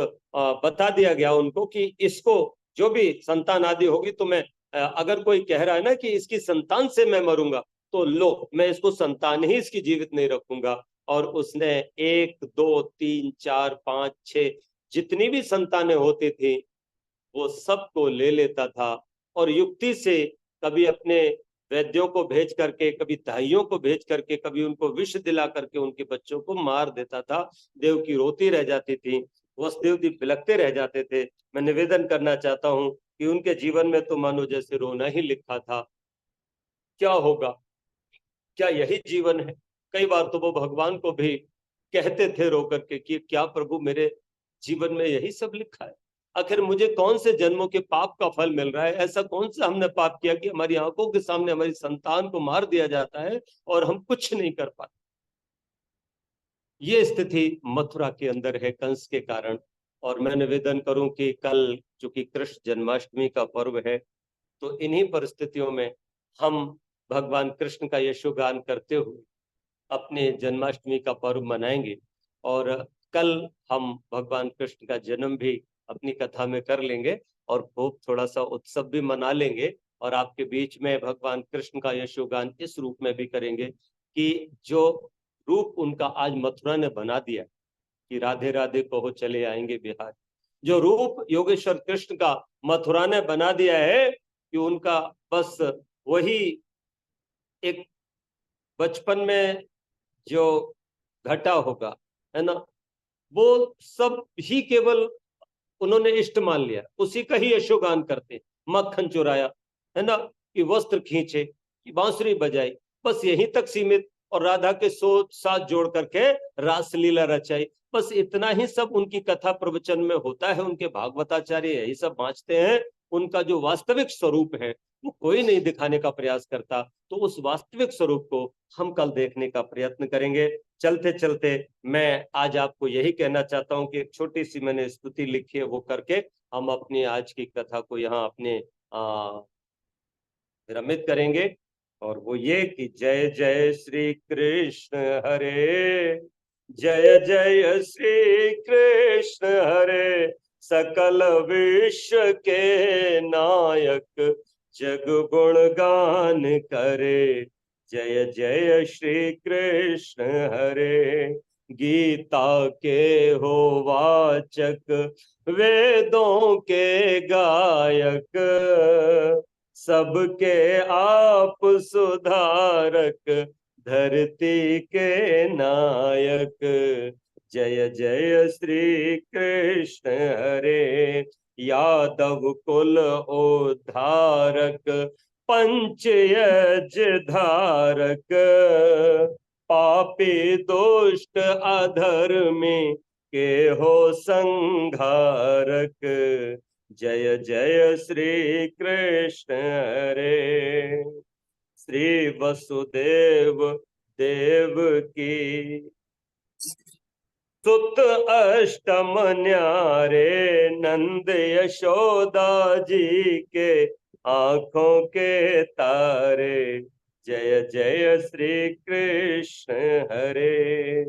बता दिया गया उनको कि इसको जो भी संतान आदि होगी, तो मैं अगर कोई कह रहा है ना कि इसकी संतान से मैं मरूंगा, तो लो, मैं इसको संतान ही इसकी जीवित नहीं रखूंगा। और उसने 1 2 3 4 5 6 जितनी भी संतानें होती थी वो सबको ले लेता था, और युक्ति से कभी अपने वैद्यों को भेज करके, कभी दाइयों को भेज करके, कभी उनको विष दिला करके उनके बच्चों को मार देता था। देवकी रोती रह जाती थी, वसुदेव जी बिलखते रह जाते थे। मैं निवेदन करना चाहता हूं कि उनके जीवन में तो मानो जैसे रोना ही लिखा था। क्या होगा, क्या यही जीवन है? कई बार तो वो भगवान को भी कहते थे रो करके कि क्या प्रभु, मेरे जीवन में यही सब लिखा है? आखिर मुझे कौन से जन्मों के पाप का फल मिल रहा है? ऐसा कौन सा हमने पाप किया कि हमारी आंखों के सामने हमारी संतान को मार दिया जाता है और हम कुछ नहीं कर पाते? ये स्थिति मथुरा के अंदर है कंस के कारण। और मैं निवेदन करूं कि कल चूंकि कृष्ण जन्माष्टमी का पर्व है, तो इन्हीं परिस्थितियों में हम भगवान कृष्ण का यशोगान करते हुए अपने जन्माष्टमी का पर्व मनाएंगे। और कल हम भगवान कृष्ण का जन्म भी अपनी कथा में कर लेंगे और खूब थोड़ा सा उत्सव भी मना लेंगे। और आपके बीच में भगवान कृष्ण का यशोगान इस रूप में भी करेंगे कि जो रूप उनका आज मथुरा ने बना दिया कि राधे राधे कहो चले आएंगे बिहार, जो रूप योगेश्वर कृष्ण का मथुरा ने बना दिया है कि उनका बस वही एक बचपन में जो घटा होगा, है ना, वो सब ही केवल उन्होंने इष्ट मान लिया, उसी का ही यशोगान करते, मक्खन चुराया, है ना, कि वस्त्र खींचे, कि बांसुरी बजाई, बस यहीं तक सीमित, और राधा के 100 साथ जोड़ करके रासलीला रचाई, बस इतना ही सब उनकी कथा प्रवचन में होता है। उनके भागवताचार्य यही सब बांचते हैं, उनका जो वास्तविक स्वरूप है वो कोई नहीं दिखाने का प्रयास करता। तो उस वास्तविक स्वरूप को हम कल देखने का प्रयत्न करेंगे। चलते चलते मैं आज आपको यही कहना चाहता हूं कि एक छोटी सी मैंने स्तुति लिखी है, वो करके हम अपनी आज की कथा को यहाँ अपने विरमित करेंगे। और वो ये कि जय जय श्री कृष्ण हरे, जय जय श्री कृष्ण हरे, सकल विश्व के नायक जग गुण गान करे। जय जय श्री कृष्ण हरे, गीता के हो वाचक, वेदों के गायक, सबके आप सुधारक, धरती के नायक। जय जय श्री कृष्ण हरे, यादव कुल उद्धारक, पंचयज धारक, पापी दुष्ट अधर्मी के हो संघारक। जय जय श्री कृष्ण हरे। श्री वसुदेव देव की सुत अष्टम न्यारे, नंद यशोदा जी के आंखों के तारे। जय जय श्री कृष्ण हरे।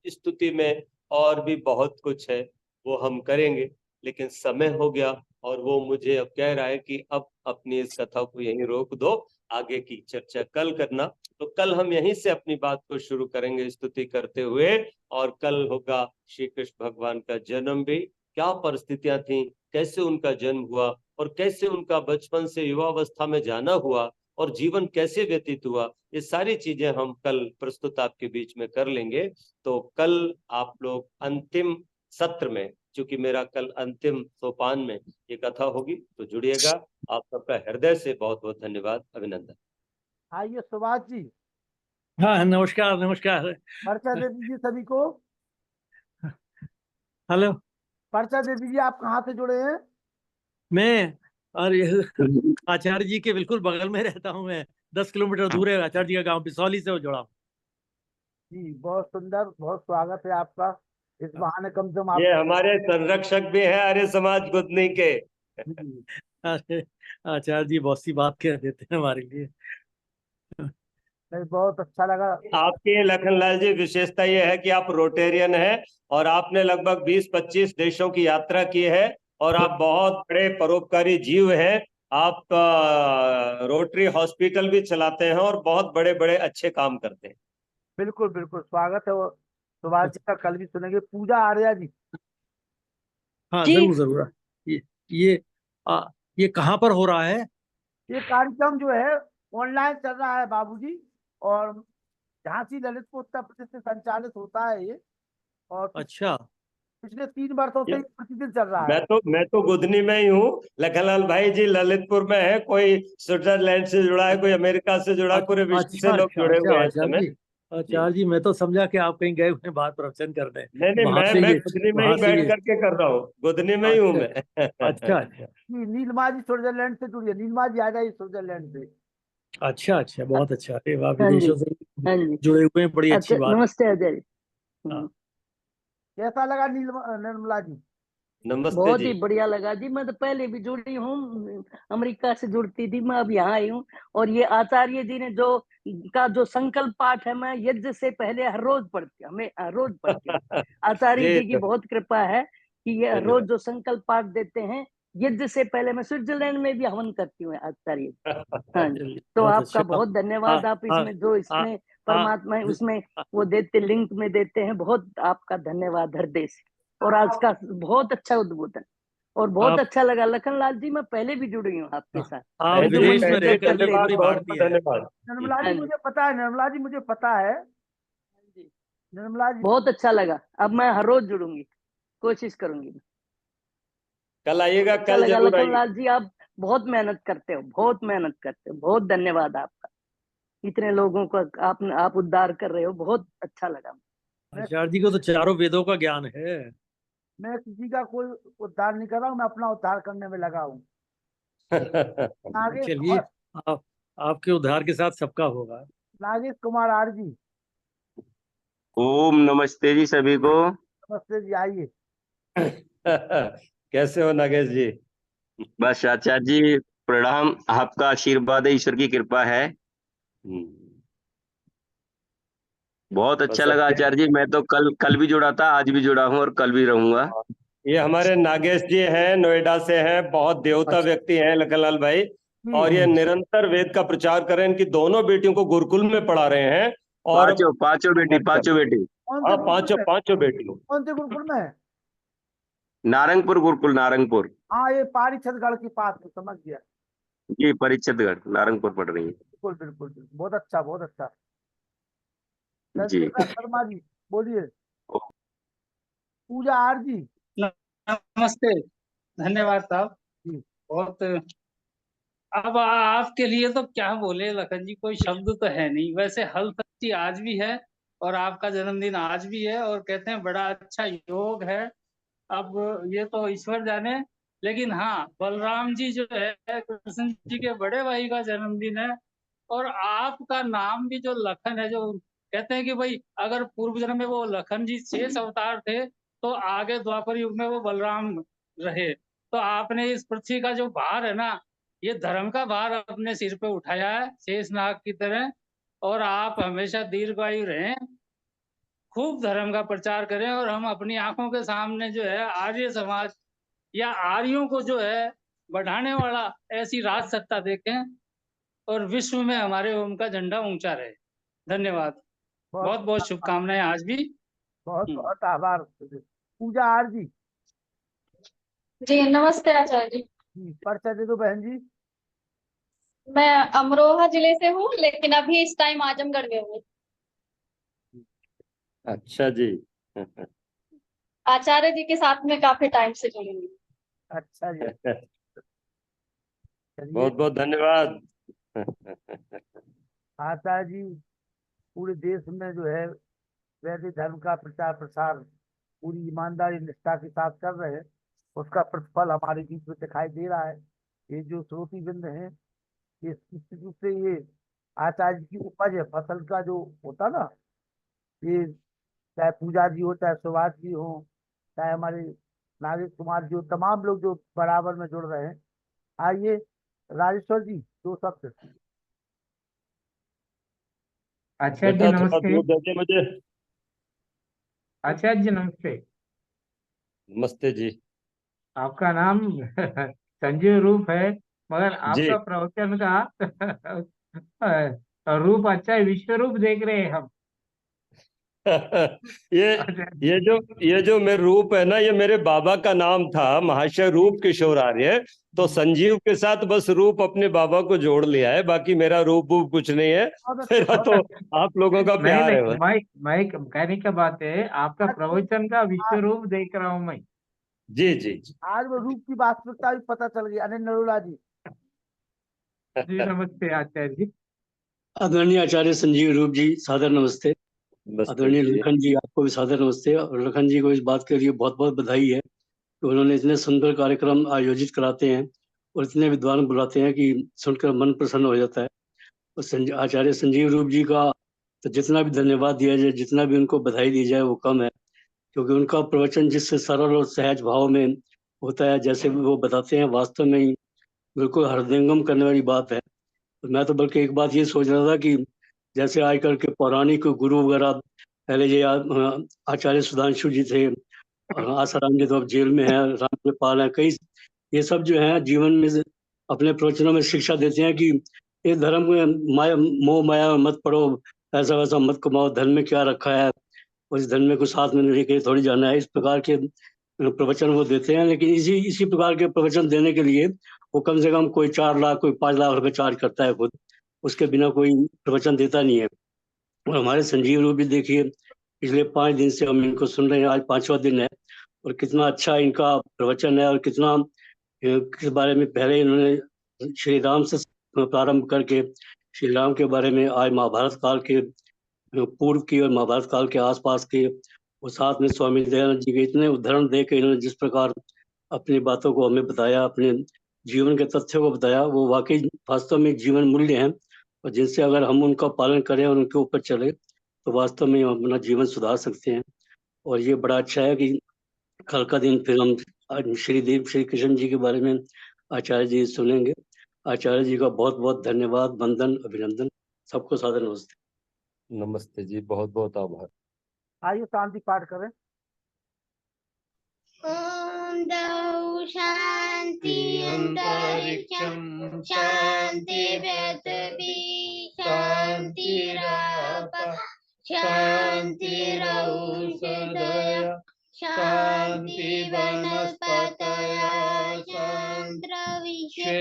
स्तुति में और भी बहुत कुछ है, वो हम करेंगे, लेकिन समय हो गया और वो मुझे अब कह रहा है कि अब अपनी इस कथा को यहीं रोक दो, आगे की चर्चा कल करना। तो कल हम यहीं से अपनी बात को शुरू करेंगे स्तुति करते हुए, और कल होगा श्री कृष्ण भगवान का जन्म भी। क्या परिस्थितियां थी, कैसे उनका जन्म हुआ, और कैसे उनका बचपन से युवावस्था में जाना हुआ, और जीवन कैसे व्यतीत हुआ, ये सारी चीजें हम कल प्रस्तुत आपके बीच में कर लेंगे। तो कल आप लोग अंतिम सत्र में, क्योंकि मेरा कल अंतिम सोपान में ये कथा होगी, तो जुड़िएगा। आप सबका हृदय से बहुत बहुत धन्यवाद, अभिनंदन। आइए सुभाष जी, हाँ नमस्कार नमस्कार। पर्चा दे दीजिए सभी को। हेलो, पर्चा दे दीजिए, आप कहाँ से जुड़े हैं? मैं और आचार्य जी के बिल्कुल बगल में रहता हूँ। मैं 10 किलोमीटर दूर है आचार्य जी का गांव, बिसौली से जुड़ा हूँ। जी बहुत सुंदर, बहुत स्वागत है आपका। इस बहाने कम से कम आप ये हमारे संरक्षक भी है आर्य समाज गुदनी के। जी, आचार्य जी बहुत सी बात कह देते हैं हमारे लिए। नहीं, बहुत अच्छा लगा। आपके लखनलाल जी विशेषता ये है कि आप रोटेरियन है, और आपने लगभग 20-25 देशों की यात्रा की है, और आप बहुत बड़े परोपकारी जीव हैं। आप रोटरी हॉस्पिटल भी चलाते हैं, और बहुत बड़े बड़े अच्छे काम करते हैं। बिल्कुल बिल्कुल स्वागत है। वो सुभाष जी का कल भी सुनेंगे। पूजा आर्या जी, हाँ जी जरूर जरूर। ये ये आ, ये कहाँ पर हो रहा है? ये कार्यक्रम जो है ऑनलाइन चल रहा है बाबूजी, और झांसी ललितपुर उत्तर प्रदेश से संचालित होता है ये, और अच्छा पिछले 3 वर्षों से ये प्रतिदिन चल रहा है। मैं तो गुदनी में ही हूँ। लखनलाल भाई जी ललितपुर में है, कोई स्विट्जरलैंड से जुड़ा है, कोई अमेरिका से जुड़ा है, पूरे विश्व से अच्छा लोग अच्छा जुड़े अच्छा हुए हैं इस आचार्य समय। जी, आचार्य जी मैं तो समझा कि आप कहीं गए हुए हैं बाहर प्रवचन करने। नहीं नहीं, वहां से मैं ये गुदनी में ही वहां से बैठ ये करके कर रहा हूँ, गुदनी में ही हूँ अच्छा मैं। अच्छा अच्छा जी, नीलमा जी स्विट्जरलैंड से जुड़ी है। नीलमा जी आ जाइए स्विट्जरलैंड से। अच्छा अच्छा बहुत अच्छा। अरे वाह, हाँ जी, विदेशों से हाँ जी। जुड़े हुए हैं, बड़ी अच्छी अच्छा बात। नमस्ते अजय जी। हाँ, कैसा लगा निर्मला जी? नमस्ते बहुत जी। ही बढ़िया लगा जी। मैं तो पहले भी जुड़ी हूँ, अमेरिका से जुड़ती थी, मैं अब यहाँ आई हूँ। और ये आचार्य जी ने जो संकल्प पाठ है, मैं यज्ञ से पहले हर रोज पढ़ती हूँ, हमें हर रोज पढ़ती हूँ। आचार्य जी जी की बहुत कृपा है कि ये हर रोज धन्यवाद। जो संकल्प पाठ देते हैं यज्ञ से पहले। मैं स्विट्जरलैंड में भी हवन करती हूँ आचार्य जी। हाँ जी, चलिए तो बहुत आपका अच्छा। बहुत हाँ धन्यवाद। आप हाँ इसमें जो हाँ इसमें हाँ परमात्मा है उसमें वो देते, लिंक में देते हैं, बहुत आपका धन्यवाद हृदय से। और आज का बहुत अच्छा उद्बोधन, और बहुत आप अच्छा लगा। लखनलाल जी मैं पहले भी जुड़ी हूँ आपके साथ, आप नहीं यदुवंश विदेश में नहीं, रह यज्ञ करके करते धन्यवाद, पूरी हुए। बहुत बहुत भारतीय है। धन्यवाद। निर्मला जी हाँ जी, मुझे पता है, निर्मला जी मुझे पता है। हाँ जी, निर्मला जी बहुत अच्छा लगा। अब मैं हर रोज जुड़ूंगी, कोशिश करूंगी। कल आइएगा, अच्छा कल लगा जरूर आइए। लखनलाल जी, आप बहुत मेहनत करते हो, बहुत मेहनत करते हो, बहुत धन्यवाद आपका। इतने लोगों का आप उद्धार कर रहे हो, बहुत अच्छा लगा। आचार्य जी को तो चारों वेदों का ज्ञान है। मैं किसी का कोई उद्धार नहीं कर रहा हूँ, मैं अपना उद्धार करने में लगा हूँ। नागेश चलिए, और आप आपके उद्धार के साथ सबका होगा। नागेश कुमार आर जी, ओम नमस्ते जी सभी को। नमस्ते जी, आइए। कैसे हो नागेश जी? बस आचार्य जी प्रणाम, आपका आशीर्वाद है, ईश्वर की कृपा है। बहुत अच्छा बस लगा अच्छे। आचार्य जी, मैं तो कल कल भी जुड़ा था, आज भी जुड़ा हूँ और कल भी रहूंगा। ये हमारे नागेश जी हैं, नोएडा से हैं, बहुत देवता अच्छा। व्यक्ति हैं लखनलाल भाई। और ये जी, निरंतर वेद का प्रचार कर रहे हैं, इनकी दोनों बेटियों को गुरुकुल में पढ़ा रहे हैं। और पांचों पांचों बेटी, पांचों बेटी। कौन हाँ, से गुरुकुल पांचों में? पांचों बेटियों। कौन से गुरुकुल में है? नारंगपुर गुरुकुल, नारंगपुर। हाँ, ये पारीछतगढ़ के पास है, समझ गया। जी, परिचितगढ़ नारंगपुर पढ़ रही है। बिल्कुल बिल्कुल बिल्कुल, बहुत अच्छा, बहुत अच्छा। जी। चंद्रिका शर्मा जी, बोलिए। पूजा आर जी, नमस्ते, धन्यवाद साहब। जी। बहुत, अब आपके लिए तो क्या बोले लखन जी, कोई शब्द तो है नहीं। वैसे हल सच्ची आज भी है और आपका जन्मदिन आज भी है, और कहते हैं बड़ा अच्छा योग है। अब ये तो ईश्वर जाने, लेकिन हाँ, बलराम जी जो है कृष्ण जी के बड़े भाई का जन्मदिन है। और आपका नाम भी जो लखन है, जो कहते हैं कि भाई अगर पूर्व जन्म में वो लखन जी शेष अवतार थे, तो आगे द्वापर युग में वो बलराम रहे। तो आपने इस पृथ्वी का जो भार है ना, ये धर्म का भार अपने सिर पे उठाया है शेष नाग की तरह। और आप हमेशा दीर्घायु रहें, खूब धर्म का प्रचार करें, और हम अपनी आंखों के सामने जो है आर्य समाज या आर्यों को जो है बढ़ाने वाला ऐसी राज सत्ता देखें, और विश्व में हमारे ओम का झंडा ऊंचा रहे। धन्यवाद, बहुत बहुत बहुत शुभकामनाएं आज भी। बहुत बहुत आभार। पूजा आर जी, जी नमस्ते आचार्य जी। परिचय दे दो बहन जी। मैं अमरोहा जिले से हूँ, लेकिन अभी इस टाइम आजमगढ़ में हूँ। अच्छा जी। आचार्य जी के साथ में काफी टाइम से जुड़ी हुई। अच्छा जी, चलिए। बहुत बहुत धन्यवाद। आचार्य जी पूरे देश में जो है वैदिक धर्म का प्रचार प्रसार पूरी ईमानदारी निष्ठा के साथ कर रहे हैं, उसका प्रतिफल हमारे बीच में दिखाई दे रहा है। ये जो श्रोती बिंद है, ये निश्चित रूप से ये आचार्य जी की उपज है, फसल का जो होता ना, ये चाहे पूजा जी हो, चाहे सुभाष जी हो, चाहे हमारे नागेश कुमार जी हो, तमाम लोग जो बराबर में जुड़ रहे हैं। आइए राजेश्वर जी, दो शब्द। आचार्य जी बेटा थोड़ा नमस्ते। दूर दे मुझे। आचार्य जी नमस्ते। नमस्ते जी। आपका नाम संजीव रूप है, मगर जी। आपका प्रवचन का रूप अच्छा है, विश्व रूप देख रहे हैं हम। ये आचार्य ये जो ये जो मेरे रूप है ना, ये मेरे बाबा का नाम था, महाशय रूप किशोर आर्य। तो संजीव के साथ बस रूप अपने बाबा को जोड़ लिया है, बाकी मेरा रूप वूप कुछ नहीं है। बहुत मेरा अच्छा। तो आप लोगों का नहीं प्यार है नहीं, बस। मैं कहने का बात है, आपका प्रवचन का विश्व रूप देख रहा हूँ मैं। जी जी जी। आज वो रूप की वास्तविकता भी पता चल गई। अनिल नरोला जी, जी नमस्ते आचार्य जी। आदरणीय आचार्य संजीव रूप जी, सादर नमस्ते। नमस्ते आदरणीय जी। लखन जी, आपको भी सादर नमस्ते। और लखन जी को इस बात के लिए बहुत बहुत बधाई है कि उन्होंने इतने सुंदर कार्यक्रम आयोजित कराते हैं और इतने विद्वान बुलाते हैं कि सुनकर मन प्रसन्न हो जाता है। और आचार्य संजीव रूप जी का तो जितना भी धन्यवाद दिया जाए, जितना भी उनको बधाई दी जाए, वो कम है। क्योंकि उनका प्रवचन जिससे सरल और सहज भाव में होता है, जैसे वो बताते हैं, वास्तव में ही बिल्कुल हृदयंगम करने वाली बात है। मैं तो बल्कि एक बात ये सोच रहा था कि जैसे आजकल के पौराणिक गुरु वगैरह, पहले ये आचार्य सुधांशु जी थे, आसाराम जी तो अब जेल में है, रामपाल है, कई ये सब जो है जीवन में अपने प्रवचनों में शिक्षा देते हैं कि ये धर्म में माया, मोह माया में मत पड़ो, ऐसा वैसा मत कमाओ, धन में क्या रखा है, उस धन में कुछ साथ में लेके थोड़ी जाना है। इस प्रकार के प्रवचन वो देते हैं। लेकिन इसी इसी प्रकार के प्रवचन देने के लिए वो कम से कम कोई 4 लाख, कोई 5 लाख रुपए चार्ज करता है खुद, उसके बिना कोई प्रवचन देता नहीं है। और हमारे संजीव रूप भी देखिए, पिछले 5 दिन से हम इनको सुन रहे हैं, आज 5वां दिन है। और कितना अच्छा इनका प्रवचन है, और कितना किस बारे में पहले इन्होंने श्री राम से प्रारंभ करके श्री राम के बारे में, आज महाभारत काल के पूर्व की और महाभारत काल के आसपास के, और साथ में स्वामी दयानंद जी के इतने उदाहरण दे के इन्होंने जिस प्रकार अपनी बातों को हमें बताया, अपने जीवन के तथ्यों को बताया, वो वाकई वास्तव में जीवन मूल्य हैं, और जिनसे अगर हम उनका पालन करें और उनके ऊपर चले तो वास्तव में हम अपना जीवन सुधार सकते हैं। और ये बड़ा अच्छा है कि कल का दिन फिर हम श्री कृष्ण जी के बारे में आचार्य जी सुनेंगे। आचार्य जी का बहुत बहुत धन्यवाद, वंदन, अभिनंदन। सबको सादर नमस्ते। नमस्ते जी, बहुत बहुत आभार। आइए शांति पाठ करें। ओम द्यौ शांति अंतरिक्षं शांति पृथ्वी शांतिरापः शांतिरौषधयः शांति वनस्पतयः शान्तिर्विश्वे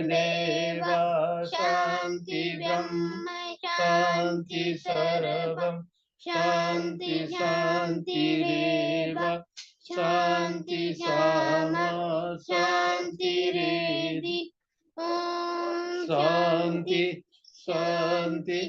देवा शांति ब्रह्म शांति सर्वं शांति शांतिरेव शांति सामा शांतिरेधि। ओम शांति शांति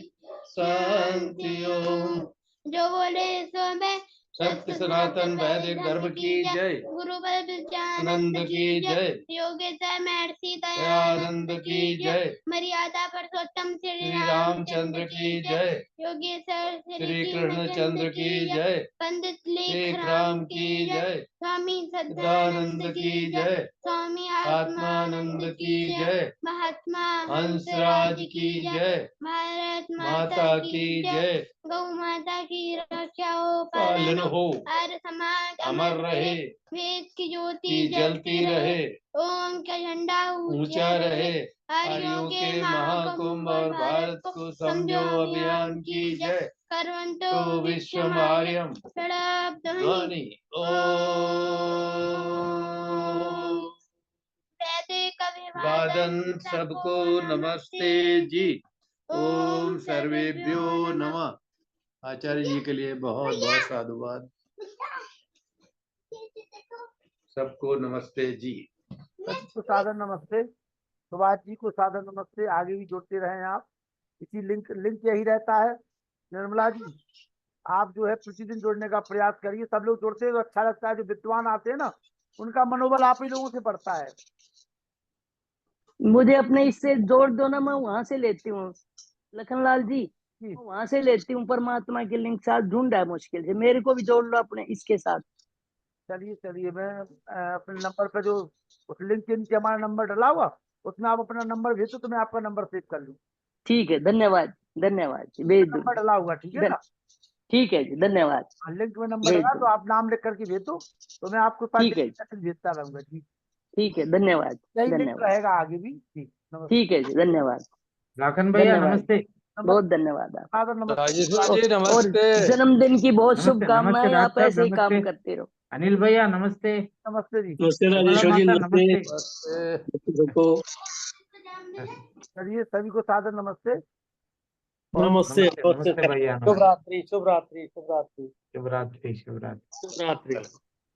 शांति। ओम। जो बोले सो मैं सत्य सनातन वैदिक धर्म की जय। गुरु बलचानंद आनंद की जय। योगेश्वर महर्षि दयानंद की जय। मर्यादा पुरुषोत्तम श्री रामचंद्र की जय। योगेश्वर श्री कृष्णचंद्र की जय। पंडित लेख राम की जय। स्वामी सदानंद की जय। स्वामी आत्मानंद की जय। महात्मा हंसराज की जय। भारत माता की जय। गौ माता की रक्षा हो, पालन हो, आर्य समाज अमर रहे, वेद की ज्योति की जलती रहे, ओम का झंडा ऊंचा रहे। आर्यों के महाकुंभ और भारत को समझो अभियान की जय। करवंतो तो विश्वमार्यम ध्वनि। ओम। वैदिक वादन सबको नमस्ते जी। ओम सर्वेभ्यो नमः। आचार्य जी के लिए बहुत बहुत साधुवाद। सबको नमस्ते जी। सबको सादर नमस्ते। सुभाष जी को सादर नमस्ते। आगे भी जुड़ते रहें आप। इसी लिंक यही रहता है। निर्मला जी, आप जो है प्रतिदिन जुड़ने का प्रयास करिए। सब लोग जुड़ते हैं तो अच्छा लगता है। जो विद्वान आते हैं ना, उनका मनोबल आप ही लोगों से बढ़ता है। मुझे अपने इससे जोड़ दो ना, मैं वहां से लेती हूँ लखनलाल जी, वहां से लेती हूँ। परमात्मा के लिंक साथ ढूंढा है मुश्किल से, मेरे को भी जोड़ लो अपने इसके साथ। चलिए मैं अपने नंबर पे जो उस लिंक के नीचे हमारा नंबर डला हुआ, उसमें आप अपना नंबर भेजो तो मैं आपका नंबर सेव कर लूँ। ठीक है, धन्यवाद धन्यवाद जी, भेज दो। नंबर डला हुआ, ठीक है ना? ठीक है जी, धन्यवाद। लिंक में नंबर डला तो आप नाम लिख करके भेजो तो मैं आपको ठीक है भेजता रहूंगा जी। ठीक है, धन्यवाद। यही लिंक धन्यवाद रहेगा आगे भी। ठीक है जी, धन्यवाद। लाखन भैया नमस्ते। बहुत धन्यवाद आप। नमस्ते। और जन्मदिन की बहुत नमस्ते, शुभकामनाएं। नमस्ते आप डॉक्टर ऐसे ही काम नमस्ते। करते रहो। अनिल भैया नमस्ते। नमस्ते जी। नमस्ते राजेश्वर जी, नमस्ते। चलिए सभी को सादर नमस्ते। नमस्ते नमस्ते भैया। शुभ रात्रि शुभ रात्रि शुभ रात्रि शुभ रात्रि शुभ रात्रि। शुभ रात्रि।